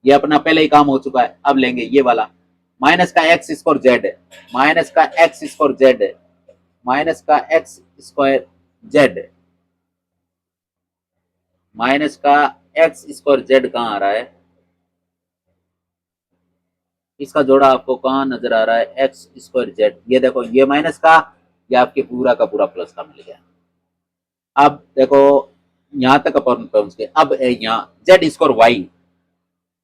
ये अपना पहले ही काम हो चुका है, अब लेंगे ये वाला माइनस का एक्स स्क्वायर जेड, माइनस का एक्स स्क्वायर जेड, माइनस का एक्स स्क्वायर जेड, माइनस का एक्स स्क्वायर जेड कहाँ आ रहा है, इसका जोड़ा आपको कहाँ नजर आ रहा है, एक्स स्क्वायर जेड। ये देखो ये माइनस का, ये आपके पूरा का पूरा प्लस का मिल गया। अब देखो यहां तक अपन पहुंच गए। अब यहाँ जेड स्क्वायर वाई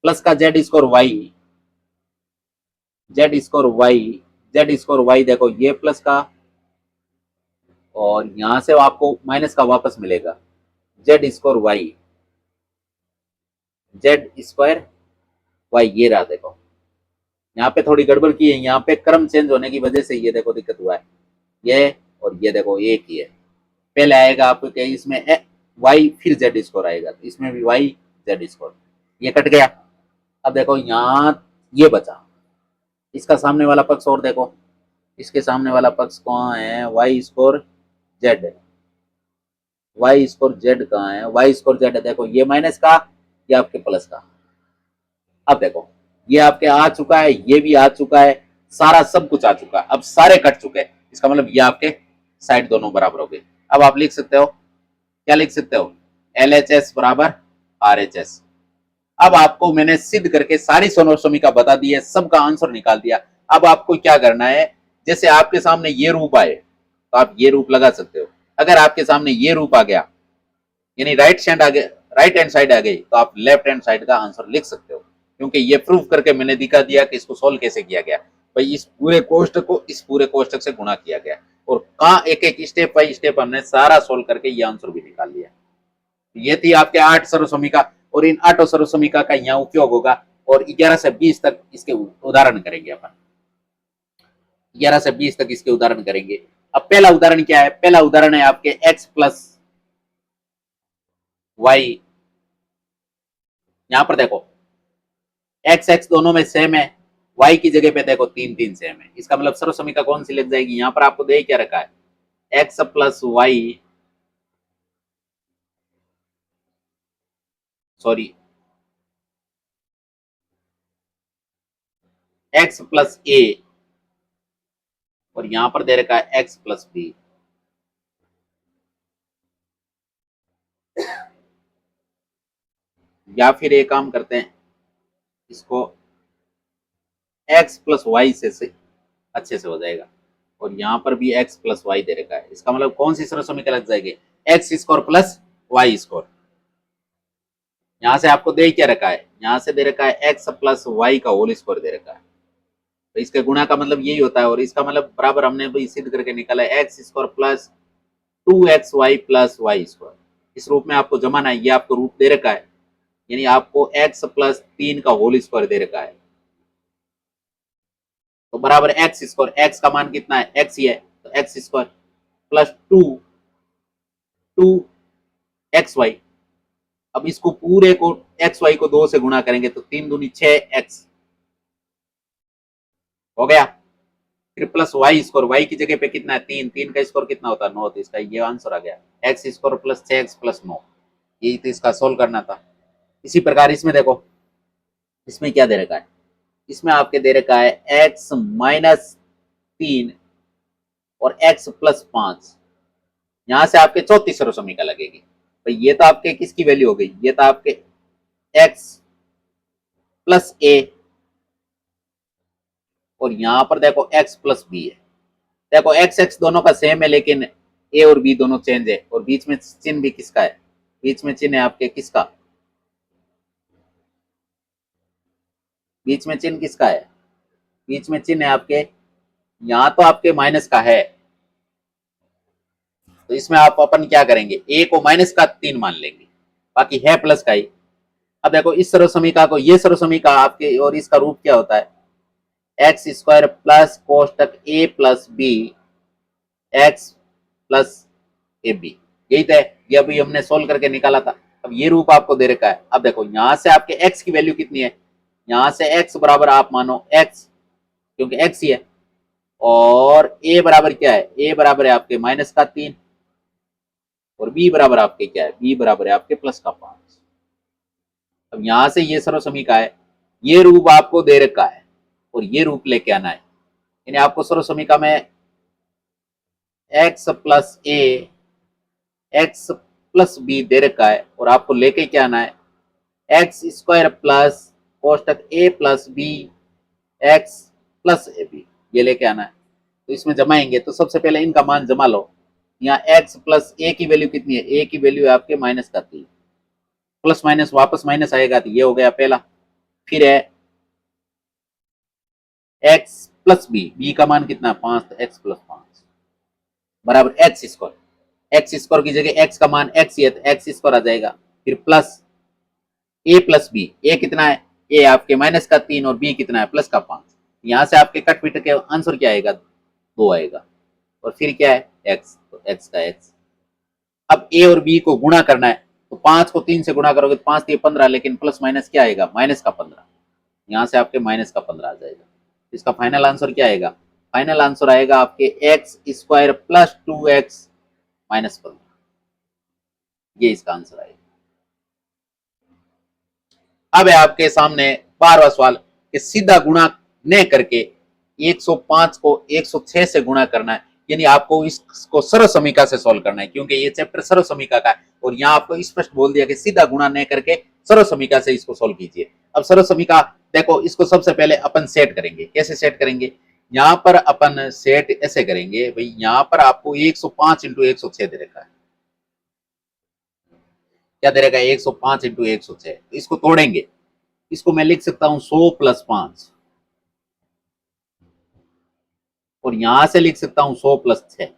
प्लस का z square y, z square y, z square y देखो ये प्लस का, और यहां से आपको माइनस का वापस मिलेगा z square y, z square y. ये रहा देखो, यहाँ पे थोड़ी गड़बड़ की है, यहाँ पे क्रम चेंज होने की वजह से ये देखो दिक्कत हुआ है। ये और ये देखो एक ही है, पहले आएगा आपको क्या इसमें वाई फिर जेड स्क्वायर आएगा, तो इसमें भी वाई जेड स्क्वायर, ये कट गया। अब देखो यहाँ ये बचा, इसका सामने वाला पक्ष और देखो, इसके सामने वाला पक्ष कहाँ है, y square z, y square z कहाँ है, वाई स्क्वायर जेड देखो ये माइनस का, ये आपके प्लस का। अब देखो ये आपके आ चुका है, ये भी आ चुका है, सारा सब कुछ आ चुका है, अब सारे कट चुके हैं। इसका मतलब ये आपके साइड दोनों बराबर हो गए। अब आप लिख सकते हो, क्या लिख सकते हो, एल एच एस बराबर आर एच एस। अब आपको मैंने सिद्ध करके सारी समीका बता दी है, सबका आंसर निकाल दिया। अब आपको क्या करना है, जैसे आपके सामने ये रूप आए तो आप ये रूप लगा सकते हो। अगर आपके सामने ये रूप आ गया, यानी राइट हैंड साइड आ गई, तो आप लेफ्ट हैंड साइड का आंसर लिख सकते हो, क्योंकि ये प्रूफ करके मैंने दिखा दिया कि इसको सोल्व कैसे किया गया। भाई इस पूरे कोष्टक को इस पूरे कोष्टक से गुणा किया गया, और कहा एक एक स्टेप बाई स्टेप हमने सारा सोल्व करके ये आंसर भी निकाल लिया। ये थी आपके 8 सर्वसमीका, और इन 8 सर्वसमीका का यहाँ उपयोग होगा, और 11 से 20 तक इसके उदाहरण करेंगे अपन, 11 से 20 तक इसके उदाहरण करेंगे। अब पहला उदाहरण क्या है, पहला उदाहरण है आपके x प्लस वाई। यहां पर देखो एक्स एक्स दोनों में सेम है, वाई की जगह पे देखो तीन तीन सेम है, इसका मतलब सर्वसमीका कौन सी लग जाएगी, यहां पर आपको दे क्या रखा है, x plus y, sorry x plus a, और यहां पर दे रखा है एक्स प्लस बी। या फिर एक काम करते हैं, इसको एक्स प्लस वाई से अच्छे से हो जाएगा, और यहां पर भी एक्स प्लस वाई दे रखा है, इसका मतलब कौन सी सर्वसमीका लग जाएगी, x square plus y square. यहां से आपको दे क्या रखा है, यहां से दे रखा है एक्स प्लस वाई का होल स्क्वायर दे रखा है, तो इसके गुणा का मतलब यही होता है, और इसका मतलब बराबर हमने भी सिद्ध करके निकाला है x square plus 2xy plus y square. इस रूप में आपको जमाना है, ये आपको रूप दे रखा है, यानी आपको x प्लस 3 का होल स्क्वायर दे रखा है, तो बराबर एक्स स्क्वायर, एक्स का मान कितना है, x ही है, तो x square plus 2 x y. अब इसको पूरे को एक्स वाई को 2 से गुणा करेंगे तो 3 दूनी 6x हो गया, फिर प्लस वाई स्क्वायर, वाई की जगह पे कितना है 3, 3 का स्क्वायर कितना होता है 9, तो इसका ये आंसर आ गया x square plus 6x plus 9। यही तो इसका सोल्व करना था। इसी प्रकार इसमें देखो, इसमें क्या दे रखा है, इसमें आपके दे रखा है एक्स माइनस 3 और एक्स प्लस 5। यहां से आपके चौथी सर्वसमीका लगेगी। तो ये तो आपके किसकी वैल्यू हो गई, ये तो आपके एक्स प्लस ए, और यहां पर देखो एक्स प्लस बी है। देखो एक्स एक्स दोनों का सेम है, लेकिन ए और बी दोनों चेंज है, और बीच में चिन्ह भी किसका है, बीच में चिन्ह है आपके किसका, बीच में चिन्ह किसका है, बीच में चिन्ह है आपके, यहां तो आपके माइनस का है, तो इसमें आप अपन क्या करेंगे, ए को माइनस का 3 मान लेंगे, बाकी है प्लस का ही। अब देखो इस सर्वसमीका को, ये सर्वसमीका आपके, और इसका रूप क्या होता है, एक्स स्क्वायर प्लस कोष्टक a plus b x plus a b, यही तो है, ये अभी हमने सोल्व करके निकाला था। अब ये रूप आपको दे रखा है। अब देखो यहां से आपके एक्स की वैल्यू कितनी है, यहां से एक्स बराबर आप मानो एक्स, क्योंकि एक्स ही है, और ए बराबर क्या है, ए बराबर है आपके माइनस का 3, और बी बराबर आपके क्या है, बी बराबर है आपके प्लस का 5। अब यहां से ये सर्वसमीका है, ये रूप आपको दे रखा है, और ये रूप लेके आना है, यानी आपको सर्वसमीका में x plus a, x plus b दे रखा है और आपको लेके क्या आना है, एक्स स्क्वायर प्लस कोष्टक a plus b x plus a b, ये लेके आना है। तो इसमें जमाएंगे तो सबसे पहले इनका मान जमा लो। यहाँ एक्स प्लस ए की वैल्यू कितनी है, ए की वैल्यू है आपके माइनस का 3, प्लस माइनस वापस माइनस आएगा तो ये हो गया पहला। फिर है एक्स प्लस बी, बी का मान कितना है 5, तो एक्स प्लस 5 बराबर एक्स स्क्वायर। एक्स स्क्वायर की जगह एक्स का मान एक्स ही है तो एक्स स्क्वायर आ जाएगा। फिर प्लस ए प्लस बी, ए कितना है, ए आपके माइनस का 3 और बी कितना है प्लस का 5। यहां से आपके कट पिट के आंसर क्या आएगा, 2 आएगा। और फिर क्या है एक्स, तो एक्स का एक्स। अब ए और बी को गुणा करना है तो 5 को 3 से गुणा करोगे तो 5 3 15, लेकिन प्लस माइनस क्या आएगा माइनस का 15। यहां से आपके माइनस का 15 आ जाएगा। इसका फाइनल आंसर क्या आएगा, फाइनल आंसर आएगा आपके x square plus 2x minus 15, ये इसका आंसर आएगा। अब है आपके सामने 12वां सवाल कि सीधा गुणा न करके 105 को 106 से गुणा करना है, यानी आपको इसको सरल समीकरण से सॉल्व करना है, क्योंकि ये चैप्टर सरल समीकरण का है और यहाँ आपको स्पष्ट बोल दिया कि सीधा गुणा न करके सरल समीकरण से इसको सॉल्व कीजिए। अब सरल समीकरण देखो, इसको सबसे पहले अपन सेट करेंगे। कैसे सेट करेंगे, यहाँ पर अपन सेट ऐसे करेंगे भाई, यहाँ पर आपको 105 इंटू 106 दे रखा है, क्या दे रखा है 105 इंटू 106। इसको तोड़ेंगे, इसको मैं लिख सकता हूं 100 प्लस 5 और यहां से लिख सकता हूं 100 प्लस 6।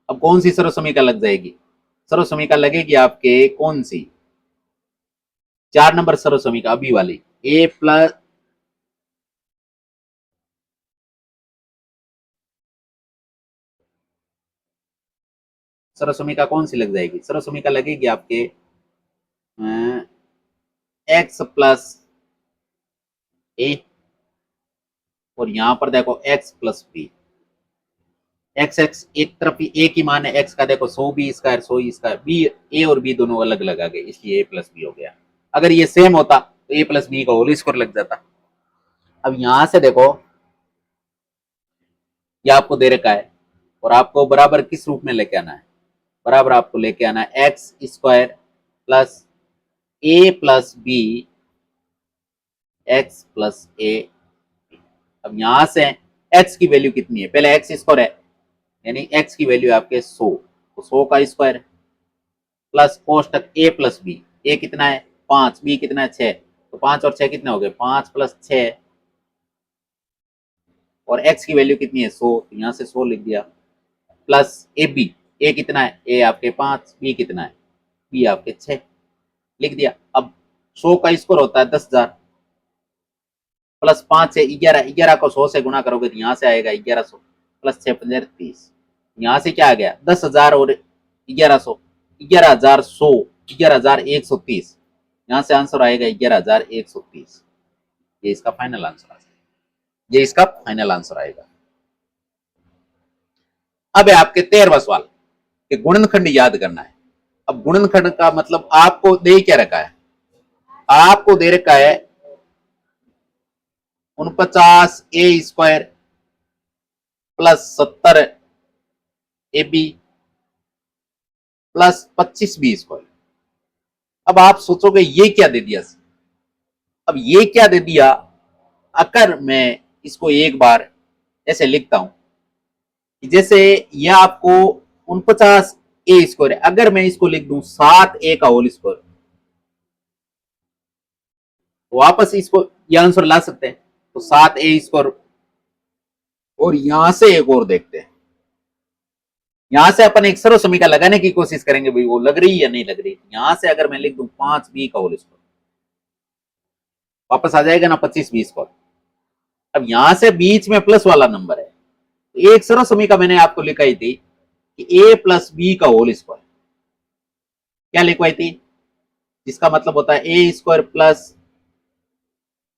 अब कौन सी सरल समीकरण लग जाएगी, सरल समीकरण लगेगी आपके कौन सी, 4 नंबर सरल समीकरण अभी वाली, ए प्लस सरल समीकरण कौन सी लग जाएगी, सरल समीकरण लगेगी आपके एक्स प्लस ए और यहां पर देखो x plus b. X x एक तरफ ए की मान है, एक्स का देखो 100 B square 100 E square, B ए और बी दोनों अलग अलग आ गए, इसलिए ए प्लस बी हो गया। अगर ये सेम होता तो ए प्लस बी का होल स्क्वायर लग जाता। अब यहां से देखो ये आपको दे रखा है और आपको बराबर किस रूप में लेके आना है, बराबर आपको लेके आना है एक्स स्क्वायर प्लस ए प्लस बी एक्स प्लस ए। अब यहां से एक्स की वैल्यू कितनी है, पहले एक्स स्क्वायर है यानी एक्स की वैल्यू आपके 100, तो 100 का स्क्वायर प्लस कोष्टक ए प्लस बी, ए कितना है 5, बी कितना है 6, तो 5 और 6 कितने हो गए 5 प्लस 6 और एक्स की वैल्यू कितनी है 100, तो यहां से 100 लिख दिया प्लस ए बी, ए कितना है ए आपके 5, बी कितना है बी आपके 6 लिख दिया। अब 100 का स्क्वायर होता है 10,000 प्लस 5 से 11, 11 को 100 से गुणा करोगे तो यहां से आएगा 1100 प्लस 6 15 30, यहां से क्या आ गया 10,000 और 1100, 11,100 11,130, यहां से आंसर आएगा 11,130। ये इसका फाइनल आंसर आएगा, ये इसका फाइनल आंसर आएगा। अब है आपके 13वां सवाल कि गुणनखंड याद करना है। अब गुणनखंड का मतलब आपको दे क्या रखा है, आपको दे रखा है 49 a square plus 70 a b plus 25 b square. अब आप सोचोगे ये क्या दे दिया, अब ये क्या दे दिया, अगर मैं इसको एक बार ऐसे लिखता हूं जैसे यह आपको 49 ए स्क्वायर है, अगर मैं इसको लिख दूं 7 ए का होल स्क्वायर, वापस इसको यह आंसर ला सकते हैं, तो 7 ए स्क्वायर और यहां से एक और देखते हैं, यहां से अपन एक सरल समीकरण लगाने की कोशिश करेंगे भाई वो लग रही है या नहीं लग रही। यहां से अगर मैं लिख दूं 5 बी का होल स्क्वायर, वापस आ जाएगा ना 25 बी स्क्वायर। अब यहां से बीच में प्लस वाला नंबर है, तो एक सरल समीकरण मैंने आपको लिखाई थी कि ए प्लस बी का होल स्क्वायर, क्या लिखवाई थी, जिसका मतलब होता है ए स्क्वायर प्लस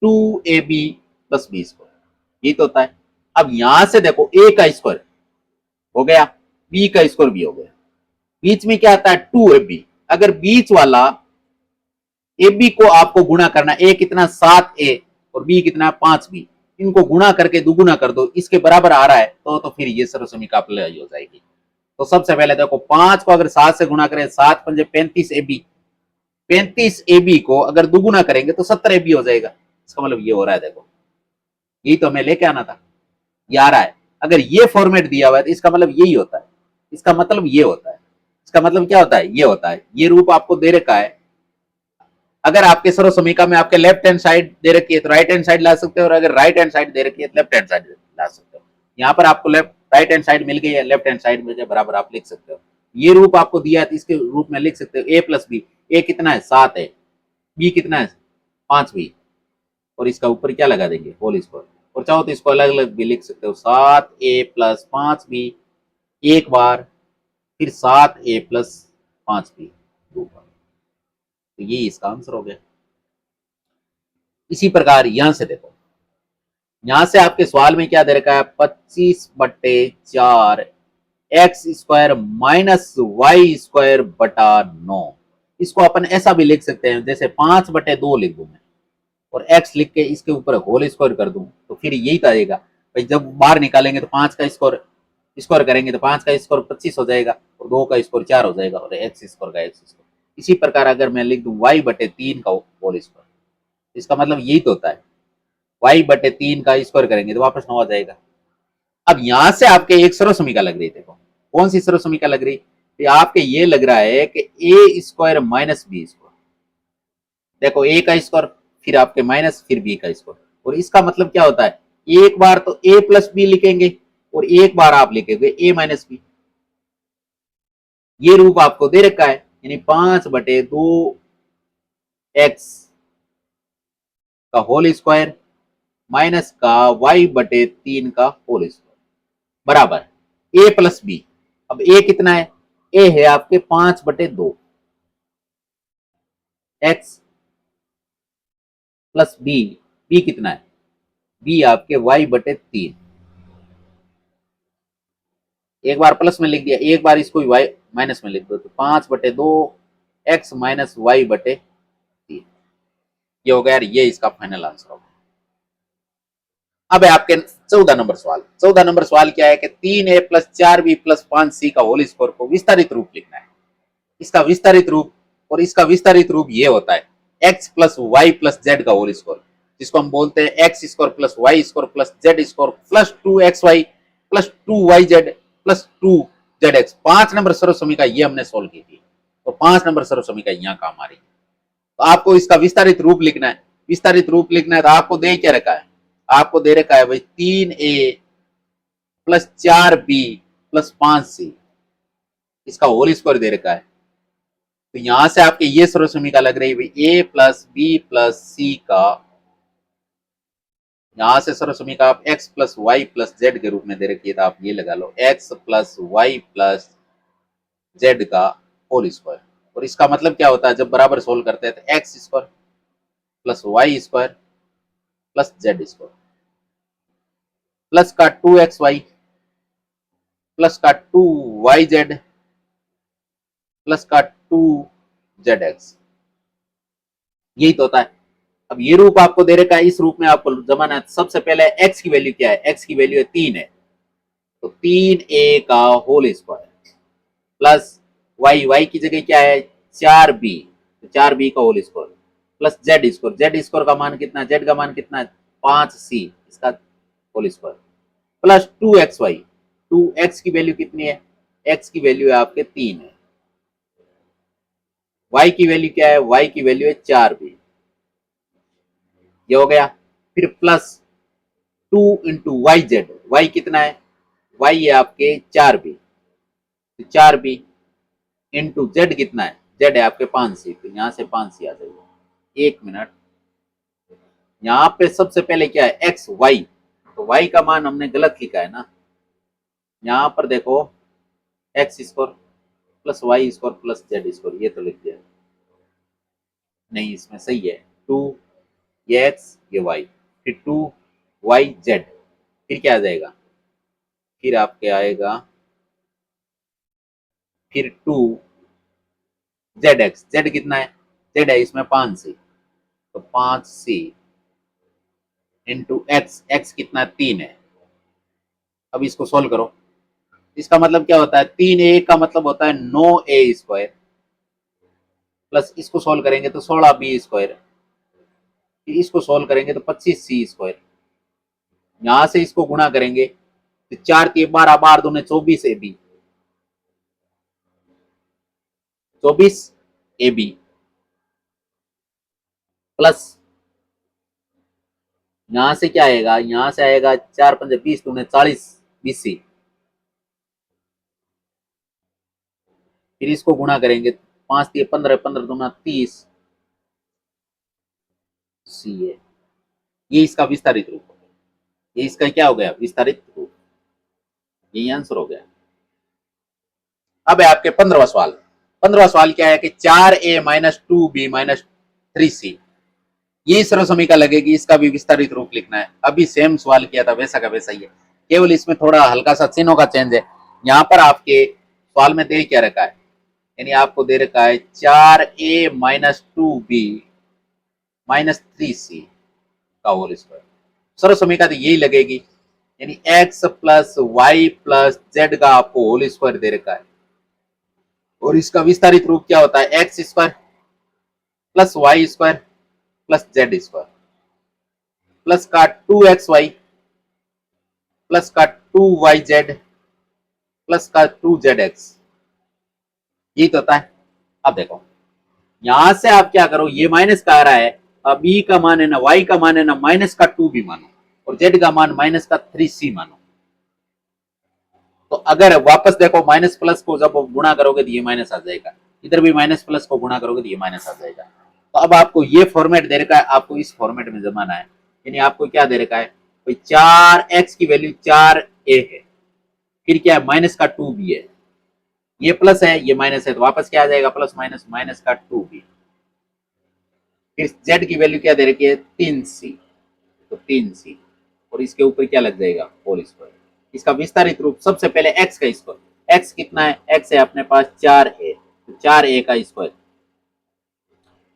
2ab प्लस बी स्क्वायर, ये तो होता है। अब यहां से देखो ए का स्क्वायर हो गया, बी का स्क्वायर भी हो गया, बीच में क्या आता है 2ab, अगर बीच वाला ए बी को आपको गुणा करना, ए कितना 7a और बी कितना 5b, इनको गुणा करके दुगुना कर दो, इसके बराबर आ रहा है तो फिर ये सरल समीकरण अप्लाई हो जाएगी। तो सबसे पहले देखो 5 को अगर 7 से गुणा करें, 7 पंजे 35 AB, 35 AB को अगर दुगुना करेंगे तो 70 AB हो जाएगा। इसका मतलब ये हो रहा है, देखो यही तो हमें लेके आना था, ये आ रहा है। अगर ये फॉर्मेट दिया हुआ है तो इसका मतलब यही होता है, इसका मतलब ये होता है, इसका मतलब क्या होता है, ये होता है। ये रूप आपको दे रखा है। अगर आपके सर्व समीकरण में आपके लेफ्ट हैंड साइड दे रखी है तो राइट हैंड साइड ला सकते हो, और अगर राइट हैंड साइड दे रखी है तो लेफ्ट हैंड साइड ला सकते हो। यहाँ पर आपको लेफ्ट राइट हैंड साइड मिल गई है, लेफ्ट हैंड साइड में बराबर आप लिख सकते हो। ये रूप आपको दिया है तो इसके रूप में लिख सकते हो ए प्लस बी। ए कितना है, 7 है। बी कितना है, 5 बी। और इसका ऊपर क्या लगा देंगे, होल स्क्वायर। और चाहो तो इसको अलग अलग भी लिख सकते हो, 7A प्लस 5B एक बार, फिर 7A प्लस 5B दो बार। तो ये इसका आंसर हो गया। इसी प्रकार यहां से देखो, यहां से आपके सवाल में क्या दे रखा है, 25/4 x square minus y square बटा 9। इसको अपन ऐसा भी लिख सकते हैं, जैसे 5/2 लिख दूं मैं, और x लिख के इसके ऊपर होल स्क्वायर कर दूं, तो फिर यही तो आएगा भाई। जब बाहर निकालेंगे तो 5 का स्क्वायर स्क्वायर करेंगे तो 5 का स्क्वायर 25 हो जाएगा, और 2 का स्क्वायर 4 हो जाएगा, और x स्क्वायर का x स्क्वायर। इसी प्रकार अगर मैं लिख दूं y/3 का होल स्क्वायर, इसका मतलब यही तो होता है, y/3 का स्क्वायर करेंगे तो वापस 9 आ जाएगा। अब यहां से आपके एक सर्व समीकरण लग रही, देखो कौन सी सर्व समीकरण लग रही, तो आपके ये लग रहा है कि ए स्क्वायर माइनस बी स्क्वायर। देखो ए का स्क्वायर, फिर आपके माइनस, फिर बी का स्क्वायर। और इसका मतलब क्या होता है, एक बार तो ए प्लस बी लिखेंगे, और एक बार आप लिखेंगे ए माइनस बी। ये रूप आपको दे रखा है, यानी 5/2 एक्स का होल स्क्वायर माइनस का y/3 का होल स्क्वायर बराबर ए प्लस बी। अब ए कितना है, ए है आपके 5/2 एक्स प्लस बी। बी कितना है, बी आपके y/3। एक बार प्लस में लिख दिया, एक बार इसको वाई माइनस में लिख दो, तो 5/2 एक्स माइनस y/3। ये हो गया, ये इसका फाइनल आंसर होगा। अब है आपके 14 नंबर सवाल। 14 नंबर सवाल क्या है कि 3A plus 4B plus 5C का होल स्क्वायर को विस्तारित रूप लिखना है। इसका विस्तारित रूप, और इसका विस्तारित रूप ये होता है x plus y plus z का होल स्क्वायर, जिसको हम बोलते हैं x square plus y square plus z square plus 2xy plus 2yz plus 2zx। 5 number सर्व समीकरण ये हमने सोल्व की थी, तो 5 नंबर सर्व समीकरण यहाँ काम आ रही। तो आपको इसका विस्तारित रूप लिखना है। विस्तारित रूप लिखना है तो आपको दे क्या रखा है, आपको दे रखा है भाई 3A plus 4B plus 5C, इसका होल स्क्वायर दे रखा है। तो यहां से आपके ये सर्व समीकरण लग रही है a plus b plus c का, यहां से सर्व समीकरण आप x plus y plus z के रूप में दे रखी है, तो आप ये लगा लो x plus y plus z का होल स्क्वायर। और इसका मतलब क्या होता है, जब बराबर सोल्व करते हैं तो x square plus y square plus z square plus का 2xy प्लस का 2yz प्लस का 2zx, यही तो होता है। अब ये रूप आपको दे रखा है, इस रूप में आपको जमाना है। सबसे पहले x की वैल्यू क्या है, x की वैल्यू है 3 है, तो 3A का होल स्क्वायर प्लस y की जगह क्या है 4B, तो 4B का whole square plus z square. Z square का मान कितना है, जेड का मान कितना है 5C, इसका whole square plus 2xy। 2x की वैल्यू कितनी है, x की वैल्यू है आपके 3 है, y की वैल्यू क्या है, y की वैल्यू है 4B। ये हो गया, फिर plus 2 into y z, y कितना है, वाई है आपके 4B, तो 4B इंटू जेड कितना है, जेड है आपके 5C, तो यहां से 5C आ जाएगा। एक मिनट, यहाँ पे सबसे पहले क्या है एक्स वाई, तो वाई का मान हमने गलत लिखा है ना। यहाँ पर देखो x square plus y square plus z square, ये तो लिख दिया नहीं, इसमें सही है 2 ये एक्स ये वाई, फिर 2yz, फिर क्या आ जाएगा, फिर आपके आएगा फिर 2zx। जेड कितना है, जेड है इसमें 5C, तो 5C इंटू एक्स, एक्स कितना 3 है। अब इसको सोल्व करो, इसका मतलब क्या होता है, 3a का मतलब होता है 9a² प्लस इसको सोल्व करेंगे तो 16b², इसको सोल्व करेंगे तो 25c², यहां से इसको गुणा करेंगे तो 4 × 12, 12 दूने 24ab, 24ab प्लस यहां से क्या आएगा, यहां से आएगा 4 × 5 = 20 दूने 40 bc, फिर इसको गुणा करेंगे 5 × 15, 15 दूना 30 सी है। ये इसका विस्तारित रूप हो गया, ये इसका क्या हो गया, विस्तारित रूप, यही आंसर हो गया। अब है आपके 15वां सवाल। 15वां सवाल क्या है कि 4a - 2b - 3c, ये सर्व समीकरण लगेगी, इसका भी विस्तारित रूप लिखना है। अभी सेम सवाल किया था वैसा का वैसा ही है, केवल इसमें थोड़ा हल्का सा चिन्हों का चेंज है। यहाँ पर आपके सवाल में दे क्या रखा है, यानी आपको दे रखा है 4a - 2b - 3c का होल स्क्वायर। सर्व समीकरण तो यही लगेगी, यानी x + y + z का आपको होल स्क्वायर दे रखा है, और इसका विस्तारित रूप क्या होता है, x² + y² + z² प्लस का 2xy प्लस का 2yz प्लस का 2zx, ये तो होता है। अब देखो यहां से आप क्या करो, ये माइनस का आ रहा है, अब b का मान है ना, y का मान है ना -2b मानो, और z का मान -3c मानो। तो अगर वापस देखो माइनस प्लस को जब गुणा करोगे तो ये माइनस आ जाएगा, इधर भी माइनस प्लस को गुणा करोगे तो ये माइनस आ जाएगा। तो अब आपको ये फॉर्मेट दे रखा है, आपको इस फॉर्मेट में जमाना है, यानी आपको क्या दे रखा है, 4x की वैल्यू 4a है, फिर क्या है -2b है, ये प्लस है ये माइनस है, तो वापस क्या आ जाएगा, प्लस माइनस -2b, फिर z की वैल्यू क्या दे रखी है 3c, तो 3c, और इसके ऊपर क्या लग जाएगा, होल स्क्वायर। इसका विस्तारित रूप सबसे पहले x का स्क्वायर, x कितना है, x है अपने पास 4a, तो 4a का स्क्वायर,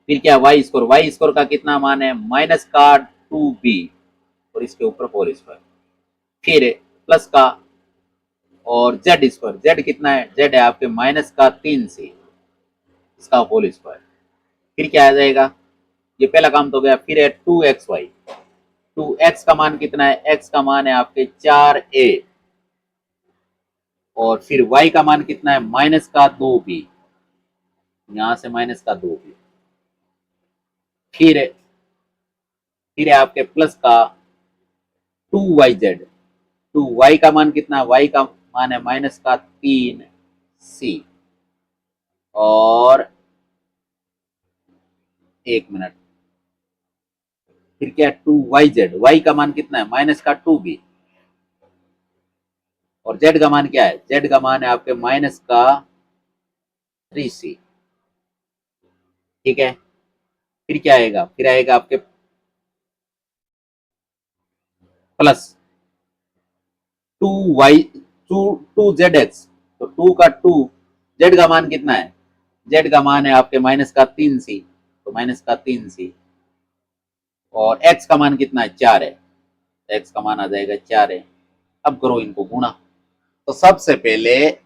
फिर क्या y स्क्वायर, y स्क्वायर का कितना मान है -2b, और इसके ऊपर होल स्क्वायर, फिर प्लस का, और z स्क्वायर, z कितना है, z है आपके -3c, इसका होल स्क्वायर, फिर क्या आ जाएगा, ये पहला काम तो गया, फिर है 2xy, 2x का मान कितना है, x का मान है आपके 4a, और फिर y का मान कितना है -2b, यहां से -2b, फिर है आपके प्लस का 2yz, 2y का मान कितना है, y का मान है -3c, और एक मिनट, फिर क्या 2yz, y का मान कितना है -2b, और z का मान क्या है, z का मान है आपके -3c, ठीक है। फिर क्या आएगा, फिर आएगा आपके प्लस 2zx, तो 2 का 2, z का मान कितना है, z का मान है आपके -3c, तो -3c, और x का मान कितना है 4 है, x का मान आ जाएगा 4 है। अब करो इनको गुणा, तो सबसे पहले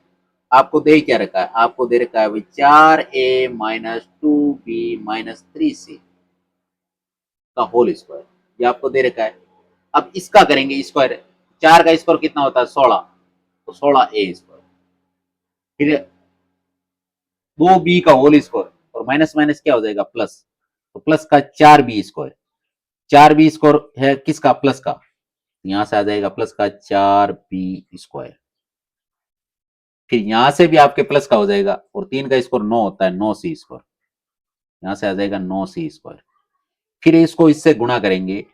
आपको दे क्या रखा है, आपको दे रखा है भाई 4a - 2b - 3c का होल स्क्वायर, ये आपको दे रखा है। अब इसका करेंगे स्क्वायर, 4 का स्क्वायर कितना होता है 16, तो 16a², फिर 2b का होल स्क्वायर, और माइनस माइनस क्या हो जाएगा प्लस, तो प्लस का 4b², 4b² है किसका, प्लस का, यहां से आ जाएगा प्लस का 4b², फिर यहां से भी आपके प्लस का हो जाएगा, और 3 का स्क्वायर 9 होता है, 9c², यहां से आ जाएगा 9c², फिर इसको इससे गुणा करेंगे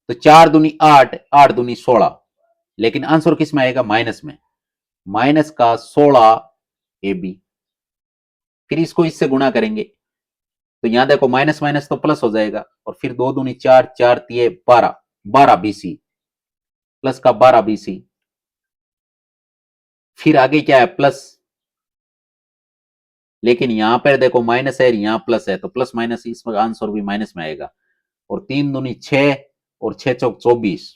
तो 4 दूनी 8, 8 दूनी 16, लेकिन आंसर किस में आएगा, माइनस में, माइनस का 16ab, फिर इसको इससे गुणा करेंगे तो यहां देखो माइनस माइनस तो प्लस हो जाएगा, और फिर 2 दूनी 4, 4 तिये 12, 12bc, प्लस का 12bc, फिर आगे क्या है प्लस, लेकिन यहां पर देखो माइनस है, यहां प्लस है, तो प्लस माइनस इसमें आंसर भी माइनस में आएगा, और 3 दूनी 6, और 6 चौक 24,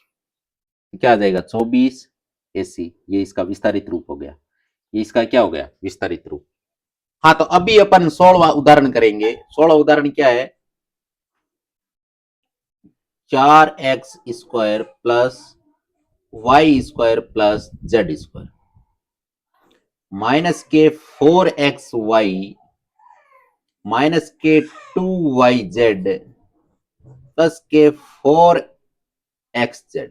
क्या आ जाएगा 24, AC, ये इसका विस्तारित रूप हो गया, ये इसका क्या हो गया, विस्तारित रूप। हाँ, तो अभी अपन 16वां उदाहरण करेंगे। 16वां उदाहरण क्या है, 4x² plus y² plus z² minus के 4xy माइनस के 2yz प्लस के 4xz,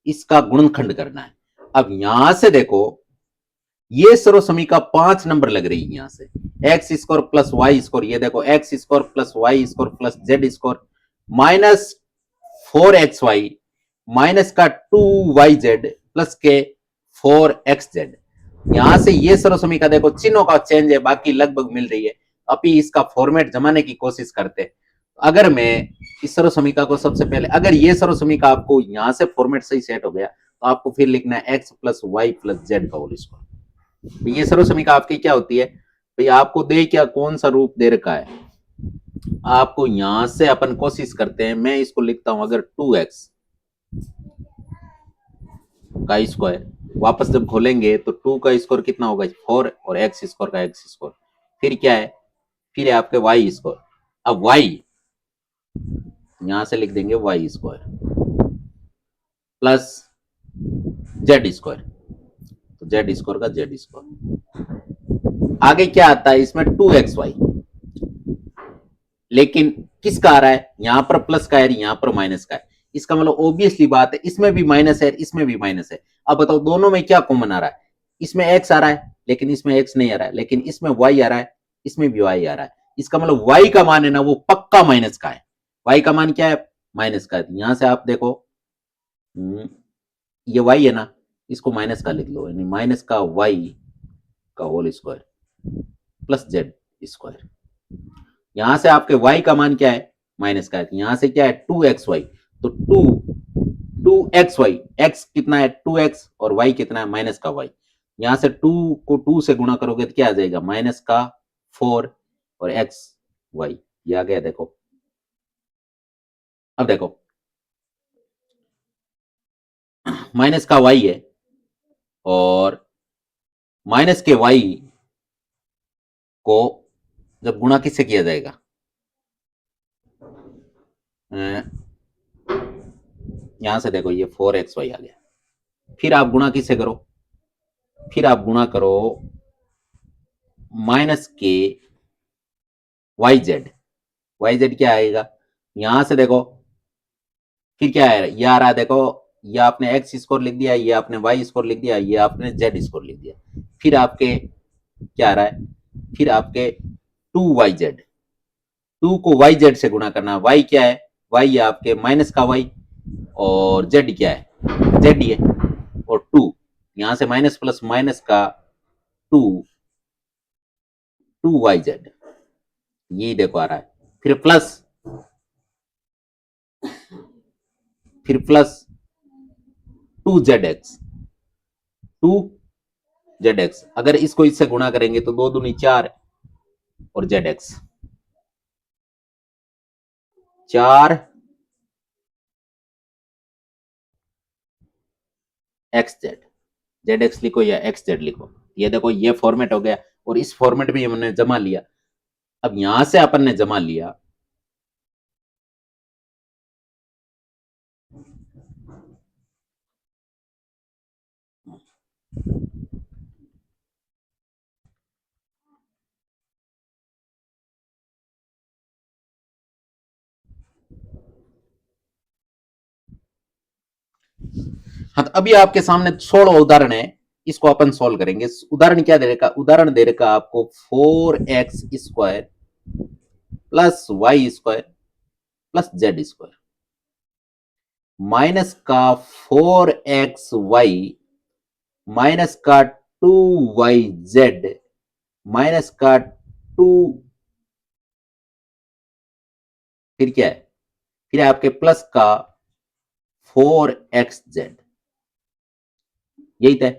इसका गुणनखंड करना है। अब यहां से देखो, ये सर्वसमीका 5 नंबर लग रही है। यहां से x² प्लस y², ये देखो x² plus y² plus z² minus 4xy minus का 2yz प्लस के 4xz। यहां से ये सर्वसमीका देखो, चिन्हों का चेंज है, बाकी लगभग मिल रही है। अभी इसका फॉर्मेट जमाने की कोशिश करते। अगर मैं इस सर्वसमीका को सबसे पहले, अगर ये सर्वसमीका आपको यहां से फॉर्मेट सही सेट हो गया, तो आपको फिर लिखना है x plus y plus z का होल स्क्वायर। ये सर्वसमीका आपकी क्या होती है भाई, आपको दे क्या, कौन सा रूप दे रखा है आपको, यहां से अपन कोशिश करते हैं। मैं इसको लिखता हूं, अगर 2x का स्क्वायर, वापस जब खोलेंगे तो 2 का स्क्वायर कितना होगा, 4, और x² का x², फिर क्या है, फिर है आपके y²। अब y यहां से लिख देंगे y² प्लस z², तो z² का z²। आगे क्या आता है इसमें, 2xy, लेकिन किसका आ रहा है, यहां पर प्लस का है, यहां पर माइनस का है। इसका मतलब ऑब्वियसली बात है, इसमें भी माइनस है, इसमें भी माइनस है। अब बताओ दोनों में क्या कॉमन आ रहा है, इसमें x आ रहा है, लेकिन इसमें x नहीं आ रहा है, लेकिन इसमें y आ रहा है, इसमें भी y आ रहा है। इसका मतलब y का मान है ना, वो पक्का माइनस का है। y का मान क्या है, माइनस का है। यहां से आप देखो, ये y है ना, इसको माइनस का लिख लो, यानी माइनस का y का होल स्क्वायर प्लस z²। यहां से आपके y का मान क्या है, माइनस का है। यहां से क्या है, 2xy, तो 2xy, x कितना है 2x, और y कितना है माइनस का y। यहां से 2 को 2 से गुणा करोगे तो क्या आ जाएगा, माइनस का 4 और x y, ये आ गया। देखो अब देखो, माइनस का y है, और माइनस के y को जब गुणा किससे किया जाएगा, यहां से देखो ये 4xy आ गया। फिर आप गुणा किससे करो, फिर आप गुणा करो माइनस के yz क्या आएगा, यहां से देखो फिर क्या है, ये आ रहा है, देखो ये आपने x² लिख दिया, ये आपने y² लिख दिया, ये आपने z² लिख दिया। फिर आपके क्या आ रहा है, फिर आपके 2yz, 2 को yz से गुणा करना। y क्या है, y है आपके माइनस का y, और z क्या है, z ही है, और 2 यहां से माइनस प्लस माइनस का 2 2yz, ये देखो आ रहा है। फिर प्लस 2zx, 2zx, अगर इसको इससे गुणा करेंगे तो 2 दूनी 4, और zx 4 xz, zx लिखो या xz लिखो। ये देखो ये फॉर्मेट हो गया, और इस फॉर्मेट में हमने जमा लिया। अब यहां से अपन ने जमा लिया, हाँ, तो अभी आपके सामने 16 उदाहरण है, इसको अपन सॉल्व करेंगे। उदाहरण क्या दे रखा, उदाहरण दे रखा आपको 4x² plus y² plus z² minus का 4xy माइनस का 2yz माइनस का 2, फिर क्या है, फिर आपके प्लस का 4xz, यही था।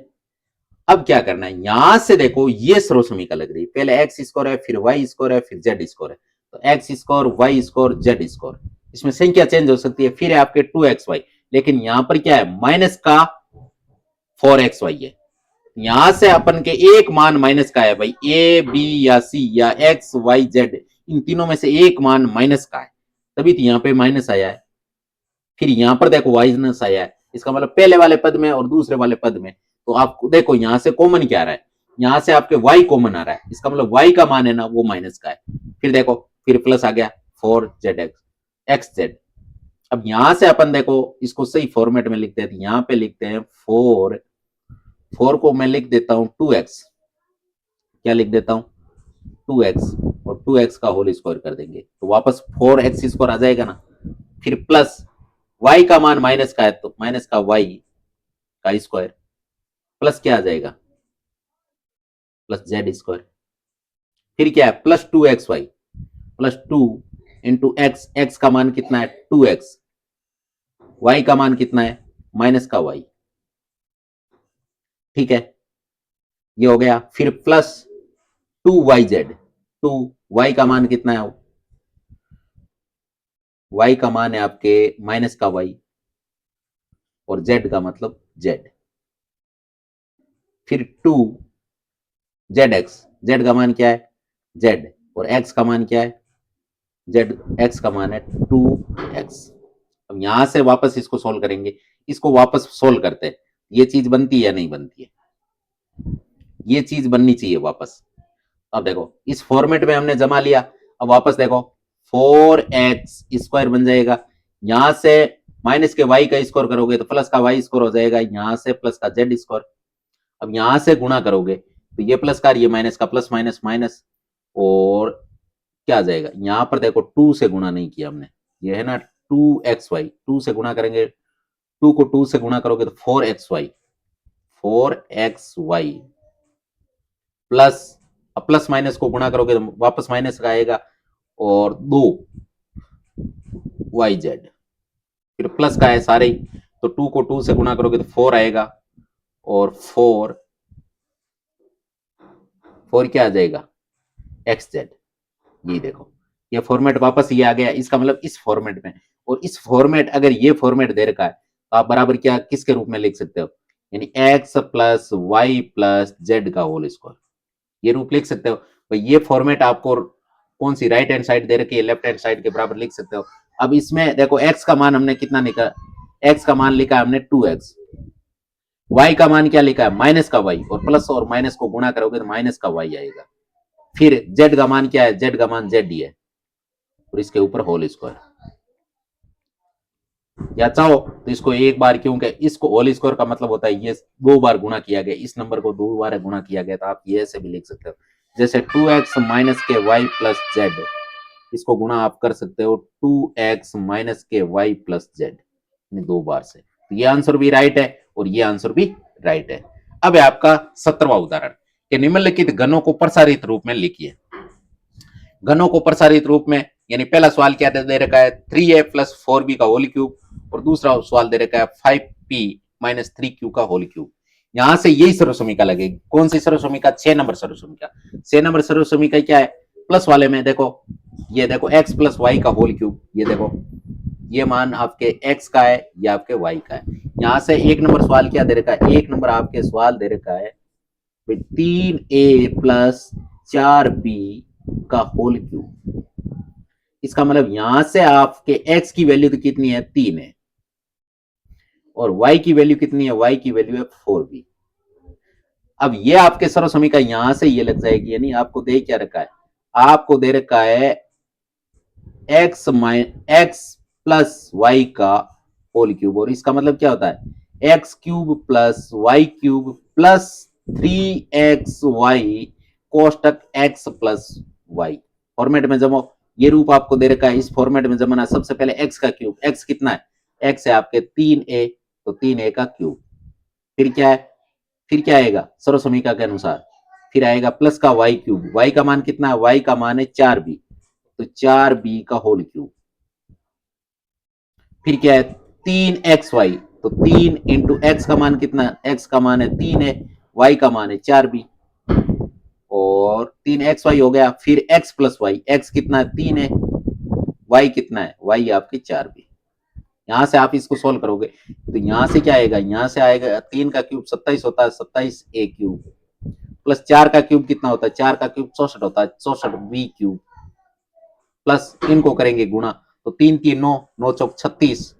अब क्या करना है, यहां से देखो ये सर्वसमीका लग रही है, पहले x² है, फिर y² है, फिर z² है, तो x² y² z², इसमें संख्या चेंज हो सकती है। फिर है आपके 2xy, लेकिन यहां पर क्या है, माइनस का 4xy है। यहां से अपन के एक मान माइनस का है भाई, ए बी या सी या एक्स वाई जेड, इन तीनों में से एक मान माइनस का है, तभी तो यहाँ पे माइनस आया है। फिर यहाँ पर देखो माइनस आया है, इसका मतलब पहले वाले पद में और दूसरे वाले पद में। तो आप देखो यहाँ से कॉमन क्या आ रहा है, यहाँ से आपके y कॉमन आ रहा है, इसका मतलब y का मान है ना वो माइनस का है। फिर देखो फिर प्लस आ गया 4zx xz। अब यहां से अपन देखो इसको सही फॉर्मेट में लिखते हैं, तो यहाँ पे लिखते हैं 4 को मैं लिख देता हूं 2x, क्या लिख देता हूं 2x, और 2x का होल स्क्वायर कर देंगे तो वापस 4x स्क्वायर आ जाएगा ना। फिर प्लस y का मान माइनस का है तो माइनस का y का स्क्वायर, प्लस क्या आ जाएगा प्लस z स्क्वायर। फिर क्या है plus 2xy, plus 2 into x, x का मान कितना है 2x, y का मान कितना है माइनस का y, ठीक है ये हो गया। फिर प्लस 2yz, 2y का मान कितना है, y का मान है आपके माइनस का y, और z का मतलब z। फिर 2zx, z का मान क्या है z, और x का मान क्या है z, x का मान है 2x। अब यहां से वापस इसको सोल्व करेंगे, इसको वापस सोल्व करते हैं, ये चीज बनती है या नहीं बनती है, ये चीज बननी चाहिए वापस। अब देखो इस फॉर्मेट में हमने जमा लिया, अब वापस देखो 4x स्क्वायर बन जाएगा, यहां से माइनस के y का स्क्वायर करोगे तो प्लस का y स्क्वायर हो जाएगा, यहां से प्लस का z स्क्वायर। अब यहां से गुणा करोगे तो ये प्लस का ये माइनस का, प्लस माइनस माइनस, और क्या आ जाएगा, यहां पर देखो 2 से गुणा नहीं किया हमने, ये है ना 2xy, 2 से गुणा करेंगे, 2 को 2 से गुणा करोगे तो 4xy, 4xy प्लस, अब प्लस माइनस को गुणा करोगे तो वापस माइनस का आएगा, और 2yz, फिर प्लस का है सारे ही, तो 2 को 2 से गुणा करोगे तो 4 आएगा, और 4 क्या आ जाएगा xz। ये देखो ये फॉर्मेट वापस ये आ गया, इसका मतलब इस फॉर्मेट में, और इस फॉर्मेट अगर ये फॉर्मेट दे रखा है तो आप बराबर क्या किसके रूप में लिख सकते हो, यानी x plus y plus z का होल स्क्वायर, ये रूप लिख सकते हो। तो ये फॉर्मेट आपको कौन सी राइट हैंड साइड दे रखी है, लेफ्ट हैंड साइड के बराबर लिख सकते हो। अब इसमें देखो x का मान हमने कितना लिखा, x का मान लिखा हमने 2x, y का मान क्या लिखा है माइनस का y, और प्लस और माइनस को गुणा करोगे तो माइनस का y आएगा। फिर z का मान क्या है, z का मान z ही है, और इसके ऊपर होल स्क्वायर, या चाहो तो इसको एक बार, क्योंकि इसको होल स्क्वायर का मतलब होता है ये 2 बार गुणा किया गया, इस नंबर को 2 बार गुणा किया गया, तो आप ये ऐसे भी लिख सकते हो, जैसे 2x माइनस के वाई प्लस जेड, इसको गुणा आप कर सकते हो 2x माइनस के वाई प्लस जेड, 2 बार से। तो ये आंसर भी राइट है और ये आंसर भी राइट है। अब है आपका 17वां उदाहरण कि निम्नलिखित घनों को प्रसारित रूप में लिखिए। घनों को प्रसारित रूप में, यानी पहला सवाल क्या दे रखा है 3a प्लस 4b का होल क्यूब, और दूसरा सवाल दे रखा है 5p माइनस 3q का होल क्यूब। यहां से यही सर्वसमीका लगेगी, कौन सी सर्वसमीका 6 नंबर सर्वसमीका। 6 नंबर सर्वसमीका क्या है, प्लस वाले में देखो, ये देखो x प्लस वाई का होल क्यूब, ये देखो ये मान आपके x का है, ये आपके y का है। यहां से 1 नंबर सवाल क्या दे रखा है, 1 नंबर आपके सवाल दे रखा है 3a प्लस 4b का होल क्यूब। इसका मतलब यहां से आपके x की वैल्यू तो कितनी है 3 है, और y की वैल्यू कितनी है, y की वैल्यू है 4b। अब ये आपके सर्वसमीका यहां से ये लग जाएगी, यानी आपको दे क्या रखा है, आपको दे रखा है x प्लस वाई का होल क्यूब, और इसका मतलब क्या होता है x cube plus y cube plus 3xy कोष्टक x प्लस वाई। फॉर्मेट में जमा, ये रूप आपको दे रखा है, इस फॉर्मेट में जमाना, सबसे पहले x का क्यूब, x कितना है, x है आपके 3a, तो 3a का क्यूब, फिर क्या है, फिर क्या आएगा सर्वसमीका के अनुसार, फिर आएगा प्लस का y क्यूब, y का मान कितना है, y का मान है 4b, तो 4b का होल क्यूब, फिर क्या है 3xy, तो 3 इंटू एक्स का मान कितना, x का मान है 3 है, y का मान है 4b, और 3xy हो गया, फिर x प्लस वाई, x कितना है 3 है, y कितना है, y आपकी 4b। यहां से आप इसको सोल्व करोगे तो यहां से क्या आएगा, यहां से आएगा 3 का क्यूब 27 होता है, 27 ए क्यूब प्लस 4 का क्यूब कितना होता है, 4 का क्यूब 64 होता है, 64 बी क्यूब प्लस इनको करेंगे गुणा तो 3 3 9, 9 चौक 36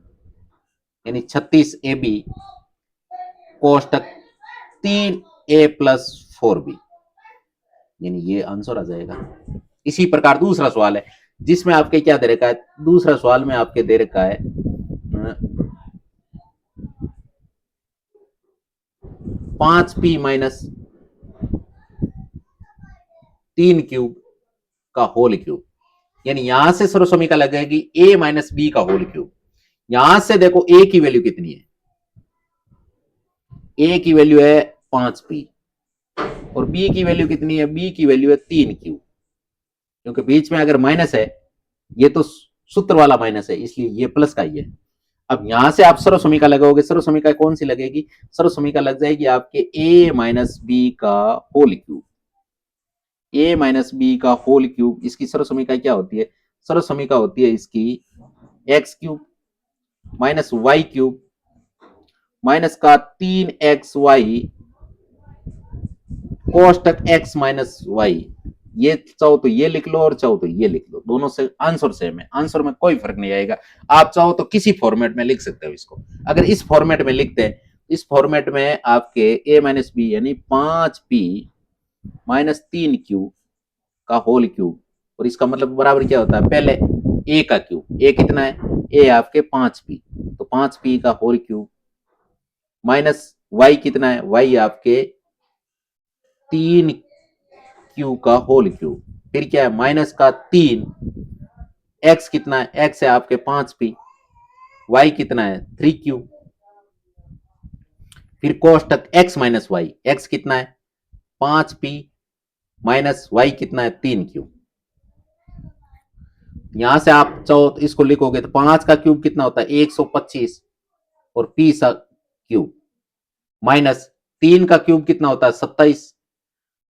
यानी 36 ए बी कोष्टक 3 ए प्लस 4 बी, यानी ये आंसर आ जाएगा। इसी प्रकार दूसरा सवाल है जिसमें आपके क्या दे रखा है, दूसरा सवाल में आपके दे रखा है 5p माइनस 3 क्यूब का होल क्यूब, यानी यहां से सर्वसमीका लगेगी a माइनस बी का होल क्यूब। यहां से देखो a की वैल्यू कितनी है, a की वैल्यू है 5p और b की वैल्यू कितनी है, b की वैल्यू है 3 क्यूब, क्योंकि बीच में अगर माइनस है ये तो सूत्र वाला माइनस है इसलिए ये प्लस का ही है। अब यहां से आप सर्वसमीका लगाओगे, सर्वसमीका कौन सी लगेगी, सर्वसमीका लग जाएगी आपके a माइनस बी का whole cube, a minus b का होल क्यूब। इसकी सर्वसमीका क्या होती है, सर्वसमीका होती है इसकी x cube minus y cube minus का 3xy कोष्टक x माइनस वाई। ये चाहो तो ये लिख लो और चाहो तो ये लिख लो, दोनों से आंसर सेम है, आंसर में कोई फर्क नहीं आएगा। आप चाहो तो किसी फॉर्मेट में लिख सकते हो इसको। अगर इस फॉर्मेट में लिखते हैं, इस फॉर्मेट में आपके a माइनस बी यानी 5p माइनस 3q का होल क्यूब, और इसका मतलब बराबर क्या होता है, पहले a का क्यूब, a कितना है, a आपके 5p तो 5p का होल क्यूब माइनस y कितना है, y आपके 3q का होल क्यूब, फिर क्या है माइनस का 3, x कितना है, x है आपके 5p, y कितना है 3q, फिर कोष्टक x माइनस वाई, x कितना है 5p माइनस y कितना है 3q। यहां से आप चाहो तो इसको लिखोगे तो 5 का क्यूब कितना होता है 125 और p का क्यूब माइनस 3 का क्यूब कितना होता है 27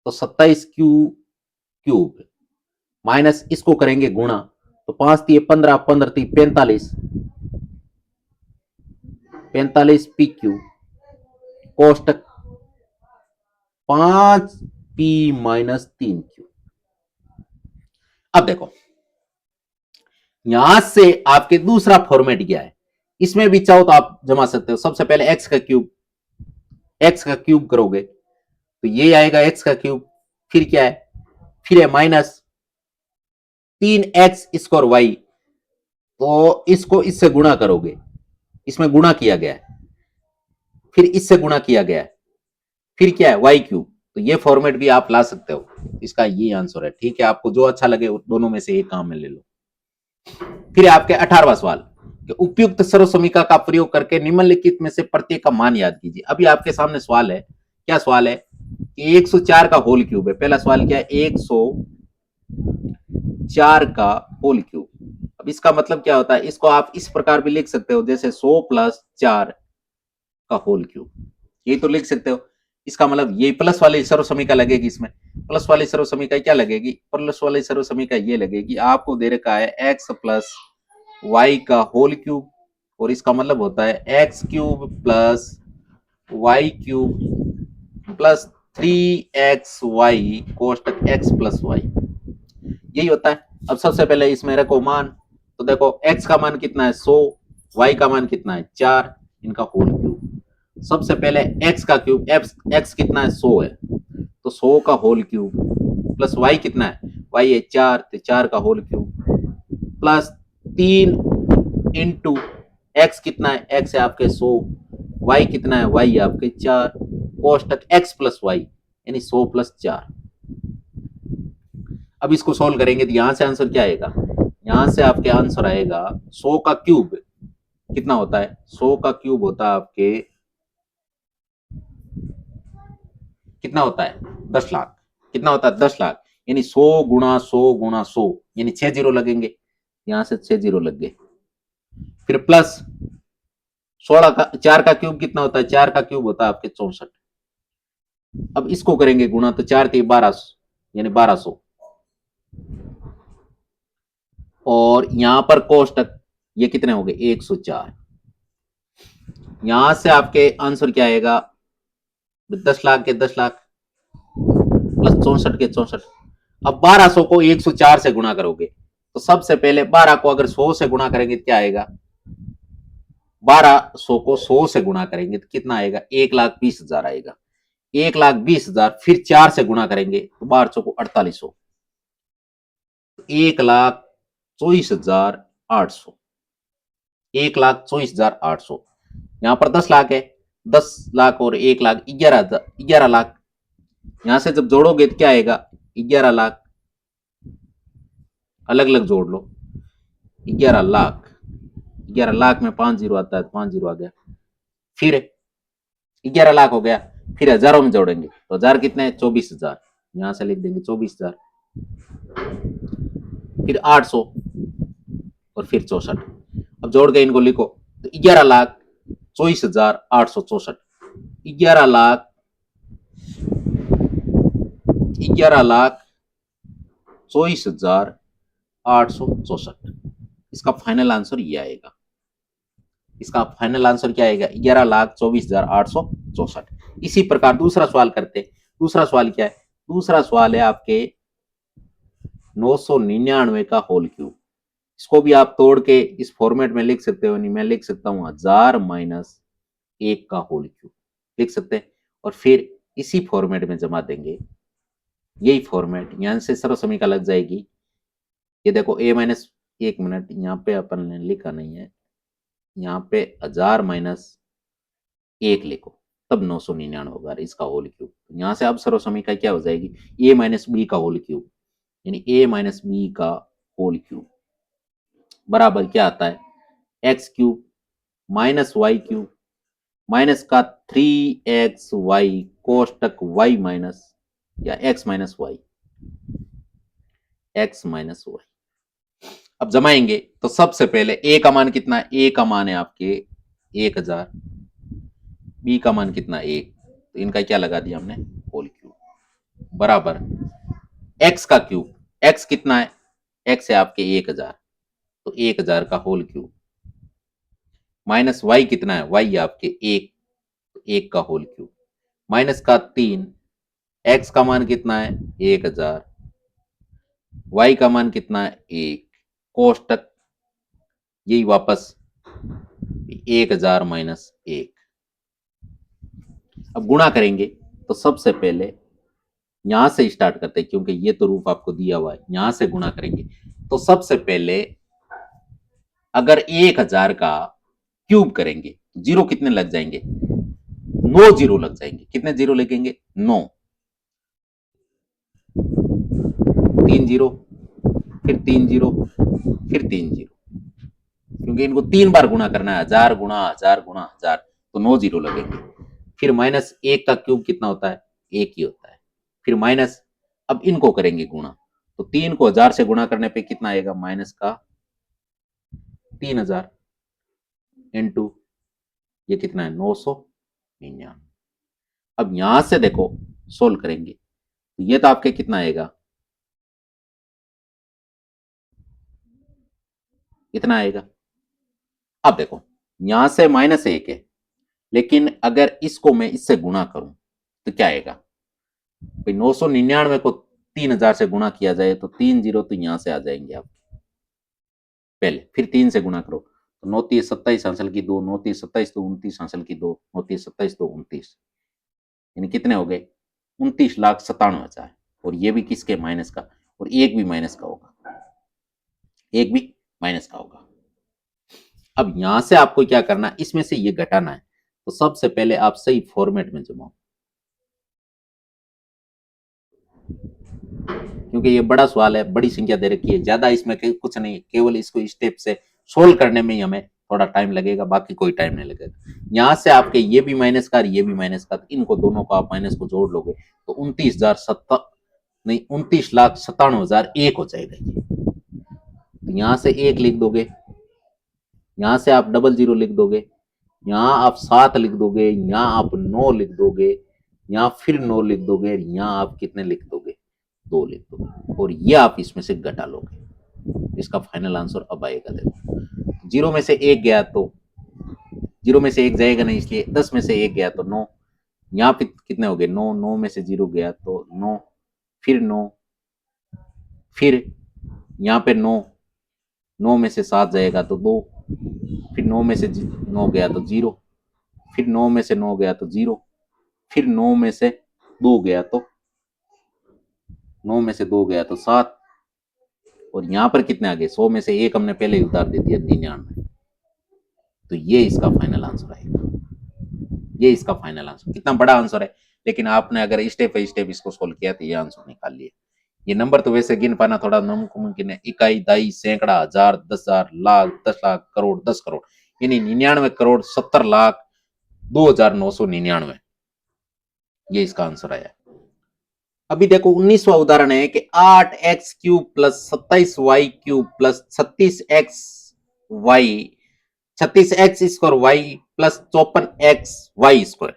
तो 27 क्यूब माइनस इसको करेंगे गुणा तो 5 3 15 15 3 45 45 पी क्यूब कोष्टक 5 पी माइनस 3 क्यूब। अब देखो यहां से आपके दूसरा फॉर्मेट क्या है, इसमें भी चाहो तो आप जमा सकते हो। सबसे पहले एक्स का क्यूब करोगे तो ये आएगा एक्स का क्यूब, फिर क्या है, फिर है माइनस 3x स्क्वायर वाई, तो इसको इससे गुणा करोगे, इसमें गुणा किया गया है, फिर इससे गुणा किया गया है, फिर क्या है वाई क्यूब। तो ये फॉर्मेट भी आप ला सकते हो, इसका ये आंसर है। ठीक है, आपको जो अच्छा लगे दोनों में से एक काम में ले लो। फिर आपके 18वां सवाल कि उपयुक्त सर्वसमीका का प्रयोग करके निम्नलिखित में से प्रत्येक का मान याद कीजिए। अभी आपके सामने सवाल है, क्या सवाल है कि 104 का होल क्यूब है। पहला सवाल क्या है, 104 का होल क्यूब। अब इसका मतलब क्या होता है, इसको आप इस प्रकार भी लिख सकते हो जैसे 100 प्लस 4 का होल क्यूब, ये तो लिख सकते हो। इसका मतलब ये प्लस वाली सर्वसमीका लगेगी, इसमें प्लस वाली सर्वसमीका क्या लगेगी, प्लस वाली सर्वसमीका ये लगेगी, आपको दे रखा है एक्स प्लस वाई का होल क्यूब और इसका मतलब होता है x cube plus y cube plus 3xy कोष्टक x प्लस वाई, यही होता है। अब सबसे पहले इसमें रखो मान, तो देखो x का मान कितना है 100, y का मान कितना है 4, इनका होल क्यूब। सबसे पहले x का क्यूब, x कितना है 100 है तो 100 का होल क्यूब प्लस y कितना है, y है 4 तो 4 का whole cube plus 3 into x कितना है, x है आपके 100, y कितना है, y है आपके 4 कोष्टक x प्लस वाई यानी 100 प्लस 4। अब इसको सॉल्व करेंगे तो यहां से आंसर क्या आएगा, यहां से आपके आंसर आएगा 100 का क्यूब कितना होता है, 100 का क्यूब होता है आपके कितना होता है 10 लाख, कितना होता है 10 लाख, यानी 100 गुणा 100 गुणा 100 यानी 6 जीरो लगेंगे, यहां से 6 जीरो लग गए। फिर प्लस 16 का 4 का क्यूब कितना होता है, 4 का क्यूब होता है आपके 64। अब इसको करेंगे गुणा तो 4 3 12 यानी 1200 और यहां पर कोष्टक ये कितने हो गए 104। यहां से आपके आंसर क्या आएगा, 10 लाख के 10 लाख प्लस 64 के 64। अब 1200 को 104 से गुणा करोगे तो सबसे पहले 12 को अगर 100 से गुणा करेंगे तो क्या आएगा, 1200 को 100 से गुणा करेंगे तो कितना आएगा, 1,20,000 आएगा। 1,20,000 फिर 4 से गुणा करेंगे तो 1200 को 4800, 1,24,800, 1,24,800। यहां पर 10 लाख है, 10 लाख और 1 लाख 11,000 यहां से जब जोड़ोगे तो क्या आएगा, 11 लाख, अलग अलग जोड़ लो, 11 लाख, 11 लाख में 5 जीरो आता है तो 5 जीरो आ गया, फिर 11 लाख हो गया, फिर हजारों में जोड़ेंगे तो हजार कितने हैं, 24,000, यहां से लिख देंगे 24,000, फिर 800 और फिर 64। अब जोड़ के इनको लिखो तो 11,24,864, 11 लाख 11,24,864। इसका फाइनल आंसर ये आएगा, इसका फाइनल आंसर क्या आएगा, 11,24,864। इसी प्रकार दूसरा सवाल करते, दूसरा सवाल क्या है, दूसरा सवाल है आपके 999 का होल क्यूब। इसको भी आप तोड़ के इस फॉर्मेट में लिख सकते हो, नहीं मैं लिख सकता हूं 1000 माइनस 1 का होल क्यूब लिख सकते हैं, और फिर इसी फॉर्मेट में जमा देंगे, यही फॉर्मेट यहां से सर्व समीकरण लग जाएगी। ये देखो a माइनस, 1 मिनट यहाँ पे अपन ने लिखा नहीं है, यहाँ पे 1000 माइनस 1 लिखो तब 999 होगा इसका होल क्यूब। यहां से अब सर्व समीकरण क्या हो जाएगी, a माइनस बी का होल क्यूब, यानी a माइनस बी का होल क्यूब बराबर क्या आता है, x cube minus y cube minus का 3xy कोष्टक y माइनस या x minus y, x minus y. अब जमाएंगे तो सबसे पहले a का मान कितना है, a का मान है आपके 1000, b का मान कितना 1, तो इनका क्या लगा दिया हमने, होल क्यूब बराबर x का क्यूब, x कितना है, x है आपके 1000, तो 1000 का होल क्यूब माइनस y कितना है, y आपके 1, तो 1 का होल क्यूब माइनस का 3, x का मान कितना है 1000, y का मान कितना है 1, कोष्टक यही वापस 1000 माइनस 1। अब गुणा करेंगे तो सबसे पहले यहां से स्टार्ट करते हैं, क्योंकि ये तो रूप आपको दिया हुआ है, यहां से गुणा करेंगे तो सबसे पहले अगर 1000 का क्यूब करेंगे जीरो कितने लग जाएंगे, 9 जीरो लग जाएंगे, कितने जीरो लगेंगे 9, 3 जीरो, फिर 3 जीरो, फिर 3 जीरो, क्योंकि इनको 3 बार गुणा करना है, 1000 गुणा 1000 गुणा 1000, तो 9 जीरो लगेंगे। फिर माइनस 1 का क्यूब कितना होता है, 1 ही होता है, फिर माइनस, अब इनको करेंगे गुणा तो 3 को 1000 से गुणा करने पे कितना आएगा, माइनस का 3000 इंटू ये कितना है 999। अब यहां से देखो सोल्व करेंगे तो ये तो आपके कितना आएगा, इतना आएगा। अब देखो यहां से -1 है, लेकिन अगर इसको मैं इससे गुणा करूं तो क्या आएगा भाई, 999 को 3000 से गुणा किया जाए तो 3 जीरो तो यहां से आ जाएंगे आप पहले, फिर 3 से गुणा करो तो 9 3 27 हासिल की 2, 9 3 27 तो 29 हासिल की 2, 9 3 27 तो 29, यानी कितने हो गए 29,97,000। और ये भी किसके, माइनस का, और एक भी माइनस का होगा, एक भी माइनस का होगा। अब यहां से आपको क्या करना है, इसमें से ये घटाना है, तो सबसे पहले आप सही फॉर्मेट में जमाओ, क्योंकि ये बड़ा सवाल है, बड़ी संख्या दे रखी है, ज्यादा इसमें कुछ नहीं, केवल इसको स्टेप से सोल्व करने में ही हमें थोड़ा टाइम लगेगा, बाकी कोई टाइम नहीं लगेगा। यहां से आपके ये भी माइनस का, ये भी माइनस का, इनको दोनों को आप माइनस को जोड़ लोगे तो 29,000 नहीं 29,97,001 हो जाएगा ये। तो यहां से 1 लिख दोगे, यहां से आप डबल जीरो लिख दोगे, यहाँ आप 7 लिख दोगे, यहाँ आप 9 लिख दोगे, यहाँ फिर 9 लिख दोगे, यहाँ आप कितने लिख दोगे, 2 लिख दोगे, और ये आप इसमें से घटा लोगे। इसका फाइनल आंसर अब आएगा, देखो जीरो में से 1 गया तो 0 में से 1 जाएगा नहीं, इसलिए 10 में से 1 गया तो 9। यहाँ पे कितने हो गए 9, 9 में से 0 गया तो 9, फिर 9, फिर यहाँ पे 9, 9 में से 7 जाएगा तो 2, फिर 9 में से 9 गया तो 0, फिर 9 में से 9 गया तो 0, फिर 9 में से 2 गया तो 9 में से 2 गया तो 7, और यहाँ पर कितने आ गए 100 में से 1 हमने पहले ही उतार दे दिया 99। तो ये इसका फाइनल आंसर आएगा, ये इसका फाइनल आंसर। कितना बड़ा आंसर है, लेकिन आपने अगर स्टेप बाई स्टेप इसको सोल्व किया तो ये आंसर निकाल लिया। ये नंबर तो वैसे गिन पाना थोड़ा नामुमकिन है, इकाई, दाई, सैकड़ा, हजार, 10,000, लाख, 10 लाख, करोड़, 10 करोड़, यानी 99 करोड़ 70 लाख 2,999, ये इसका आंसर आया। अभी देखो 19वां उदाहरण है कि 8x³ plus 27y³ plus 36x² plus 54x²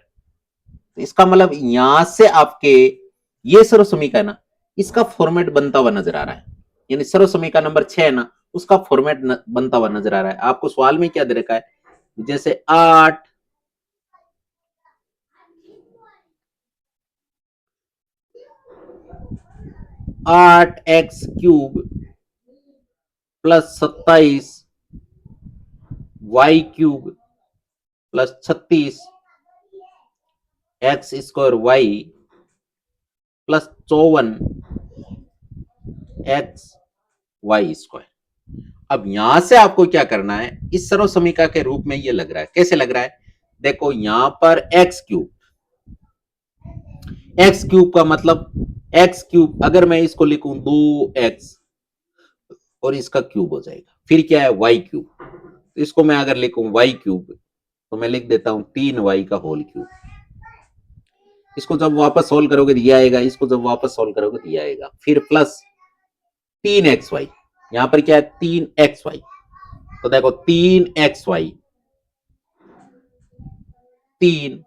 तो इसका मतलब यहां से आपके ये सर्व समीकरण ना, इसका फॉर्मेट बनता हुआ नजर आ रहा है, यानी सर्व समीकरण नंबर 6 है ना, उसका फॉर्मेट बनता हुआ नजर आ रहा है। आपको सवाल में क्या दे रखा है, जैसे 8x³ plus 27y³ plus 36x² plus 54x² अब यहां से आपको क्या करना है, इस सर्व समीकरण के रूप में ये लग रहा है। कैसे लग रहा है, देखो यहां पर x³ का मतलब x³ अगर मैं इसको लिखूं 2x और इसका क्यूब हो जाएगा, फिर क्या है y³, तो इसको मैं अगर लिखूं y³ तो मैं लिख देता हूं 3y का होल क्यूब। इसको जब वापस सोल्व करोगे तो ये आएगा, इसको जब वापस सोल्व करोगे तो ये आएगा, फिर प्लस 3xy, यहां पर क्या है 3xy, तो देखो 3xy 3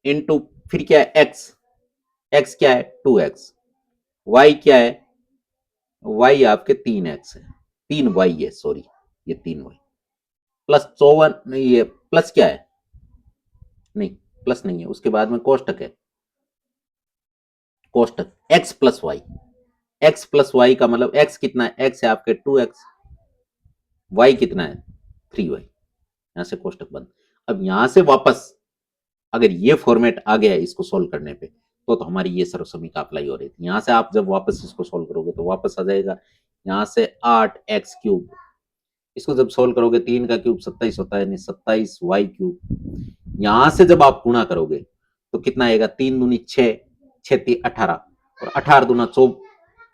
इंटू फिर क्या है x क्या है 2x, y क्या है y आपके 3x है, 3y है, सॉरी ये 3y प्लस 54 नहीं, ये प्लस क्या है, नहीं प्लस नहीं है, उसके बाद में कोष्टक है, कोष्टक x plus y, x plus y का मतलब x कितना है, x है आपके 2x, y कितना है 3y, यहां से कोष्टक बंद। अब यहां से वापस अगर ये फॉर्मेट आ गया इसको सोल्व करने पे तो हमारी ये सर्व समीकरण अप्लाई हो रही थी। यहां से आप जब वापस इसको सोल्व करोगे तो वापस आ जाएगा, यहां से 8x³, इसको जब सोल्व करोगे 3 का क्यूब 27 होता है, 27y³, यहां से जब आप गुणा करोगे तो कितना आएगा, 3 दूनी 6, 6 3 18 और 18 दूना 24,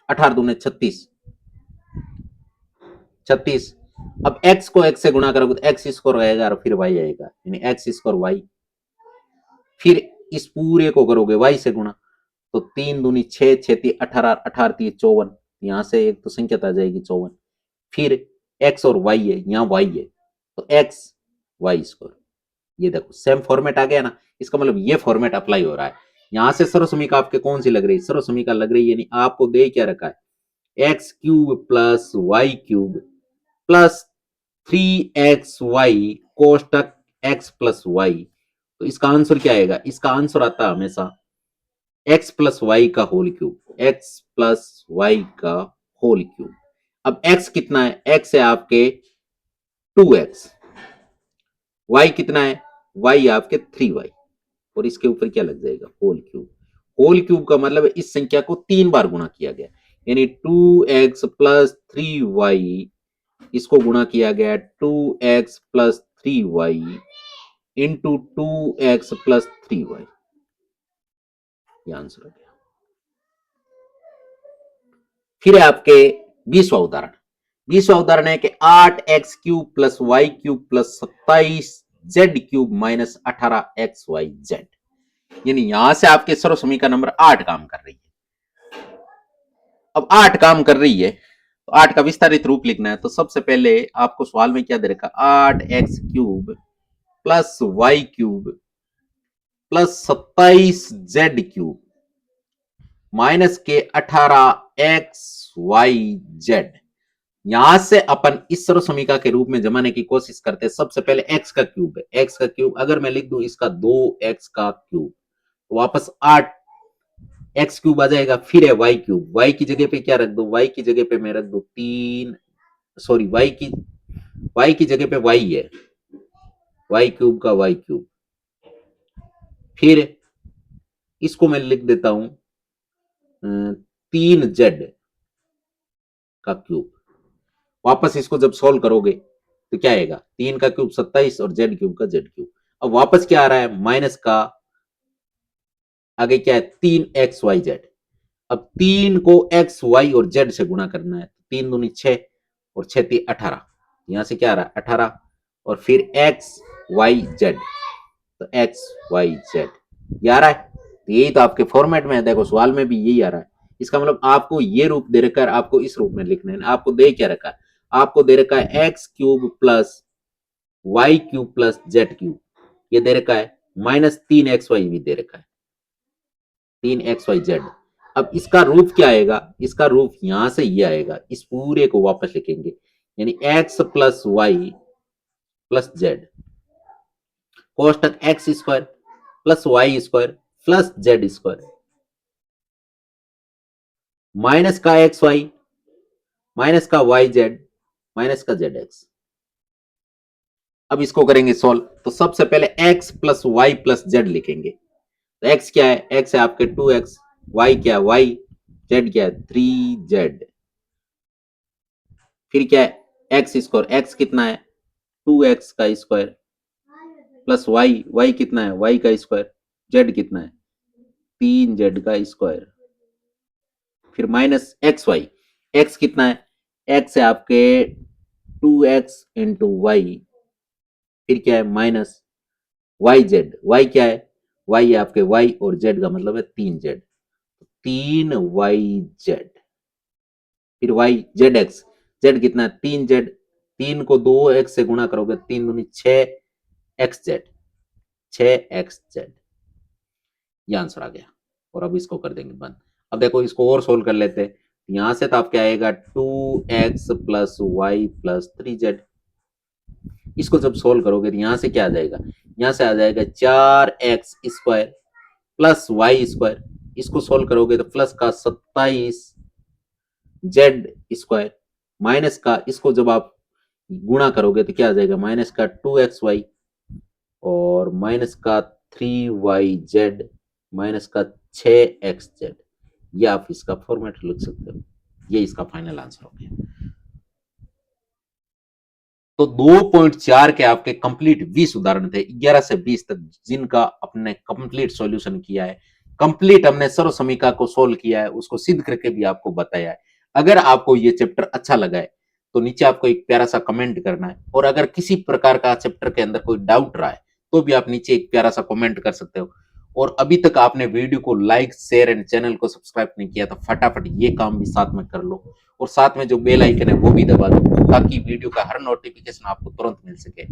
18 दूने 36, 36। अब x को x से गुणा करोगे तो x² रहेगा और फिर y आएगा, यानी x² y, फिर इस पूरे को करोगे y से गुणा तो 3 दूनी 6, 6 3 18, 18 3 54, यहां से एक तो संख्या आ जाएगी 54, फिर x और y है, यहाँ y है तो x y², ये देखो सेम फॉर्मेट आ गया ना, इसका मतलब ये फॉर्मेट अप्लाई हो रहा है। यहां से सर्व समीकरण आपके कौन सी लग रही है, सर्व समीकरण लग रही है, यानी आपको दे क्या रखा है, x³ plus y³ plus 3xy कोष्टक x प्लस y, तो इसका आंसर क्या आएगा, इसका आंसर आता है हमेशा x प्लस वाई का whole cube, x plus y का होल क्यूब। अब x कितना है, x है आपके 2x, y कितना है, y आपके 3y, और इसके ऊपर क्या लग जाएगा होल क्यूब। होल क्यूब का मतलब इस संख्या को 3 बार गुणा किया गया, यानी 2x प्लस 3y, इसको गुणा किया गया 2x plus 3y into 2x plus 3y, ये आंसर हो गया। फिर है आपके 20वां उदाहरण, 20वां उदाहरण है कि 8x³ plus y³ plus 27z³ minus 18xyz, यानी यहां से आपके सर्व समीकरण नंबर 8 काम कर रही है। अब 8 काम कर रही है तो 8 का विस्तारित रूप लिखना है, तो सबसे पहले आपको सवाल में क्या दे रखा, 8x³ plus y³ plus 27z³ minus के 18xyz, यहां से अपन इस सर्व समीकरण के रूप में जमाने की कोशिश करते हैं। सबसे पहले x का क्यूब है, x का क्यूब अगर मैं लिख दूं इसका 2x का क्यूब, तो वापस 8 एक्स क्यूब आ जाएगा। फिर है वाई क्यूब, वाई की जगह पे क्या रख दो, वाई की जगह पे मैं रख दो 3, सॉरी वाई की जगह पे वाई है, वाई क्यूब का वाई क्यूब। फिर इसको मैं लिख देता हूं 3z का क्यूब। वापस इसको जब सोल्व करोगे तो क्या आएगा, 3 का क्यूब 27 और z क्यूब का z क्यूब। अब वापस क्या आ रहा है, माइनस का आगे क्या है 3xyz। अब 3 को x y और z से गुणा करना है, 3 दूनी 6 और 6 3 18, यहां से क्या आ रहा है 18 और फिर x y z, तो x y z ये आ रहा है। तो यही तो आपके फॉर्मेट में है, देखो सवाल में भी यही आ रहा है। इसका मतलब आपको ये रूप दे रखा है, आपको इस रूप में लिखना है। आपको दे क्या रखा है, आपको दे रखा है x cube plus y cube plus z cube, ये दे रखा है -3xy भी दे रखा है 3xyz। अब इसका रूप क्या आएगा, इसका रूप यहां से ये आएगा, इस पूरे को वापस लिखेंगे, यानी x plus y plus z कोष्टक x square plus y square plus z square minus का एक्स वाई माइनस का वाई जेड माइनस का जेड एक्स। अब इसको करेंगे सॉल्व, तो सबसे पहले x plus y plus z लिखेंगे। तो x क्या है, x है आपके 2x, y क्या है y, z क्या है 3z, फिर क्या है x स्क्वायर, x कितना है 2x का स्क्वायर प्लस y कितना है y का स्क्वायर, z कितना है 3z का स्क्वायर, फिर माइनस एक्स वाई, x कितना है, x है आपके 2x इंटू वाई, फिर क्या है माइनस वाई जेड, वाई क्या है, वाई है आपके वाई और जेड का मतलब है 3z, 3yz, फिर वाई जेड एक्स, जेड कितना है 3z, 3 को 2x से गुणा करोगे 3 दूनी 6xz, 6xz, ये आंसर आ गया। और अब इसको कर देंगे बंद। अब देखो इसको और सोल्व कर लेते हैं, यहां से तो आप क्या आएगा 2x plus y plus 3z, इसको जब सोल्व करोगे तो यहां से क्या आ जाएगा, यहां से आ जाएगा 4x square plus y square, इसको सोल्व करोगे तो प्लस का 27 जेड स्क्वायर माइनस का, इसको जब आप गुणा करोगे तो क्या आ जाएगा माइनस का 2xy और माइनस का 3yz माइनस का 6xz। ये आप इसका फॉर्मेट लिख सकते हो, ये इसका फाइनल आंसर हो गया। तो 2.4 के आपके कंप्लीट 20 उदाहरण थे 11 से 20 तक, जिनका अपने कंप्लीट सॉल्यूशन किया है, कंप्लीट हमने सर्व समीकरण को सोल्व किया है, उसको सिद्ध करके भी आपको बताया है। अगर आपको ये चैप्टर अच्छा लगा है तो नीचे आपको एक प्यारा सा कमेंट करना है, और अगर किसी प्रकार का चैप्टर के अंदर कोई डाउट रहा है तो भी आप नीचे एक प्यारा सा कमेंट कर सकते हो। और अभी तक आपने वीडियो को लाइक शेयर एंड चैनल को सब्सक्राइब नहीं किया तो फटाफट ये काम भी साथ में कर लो, और साथ में जो बेल आइकन है वो भी दबा दो ताकि वीडियो का हर नोटिफिकेशन आपको तुरंत मिल सके।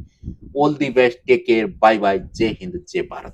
All the best, take care, bye bye, जय हिंद जय भारत।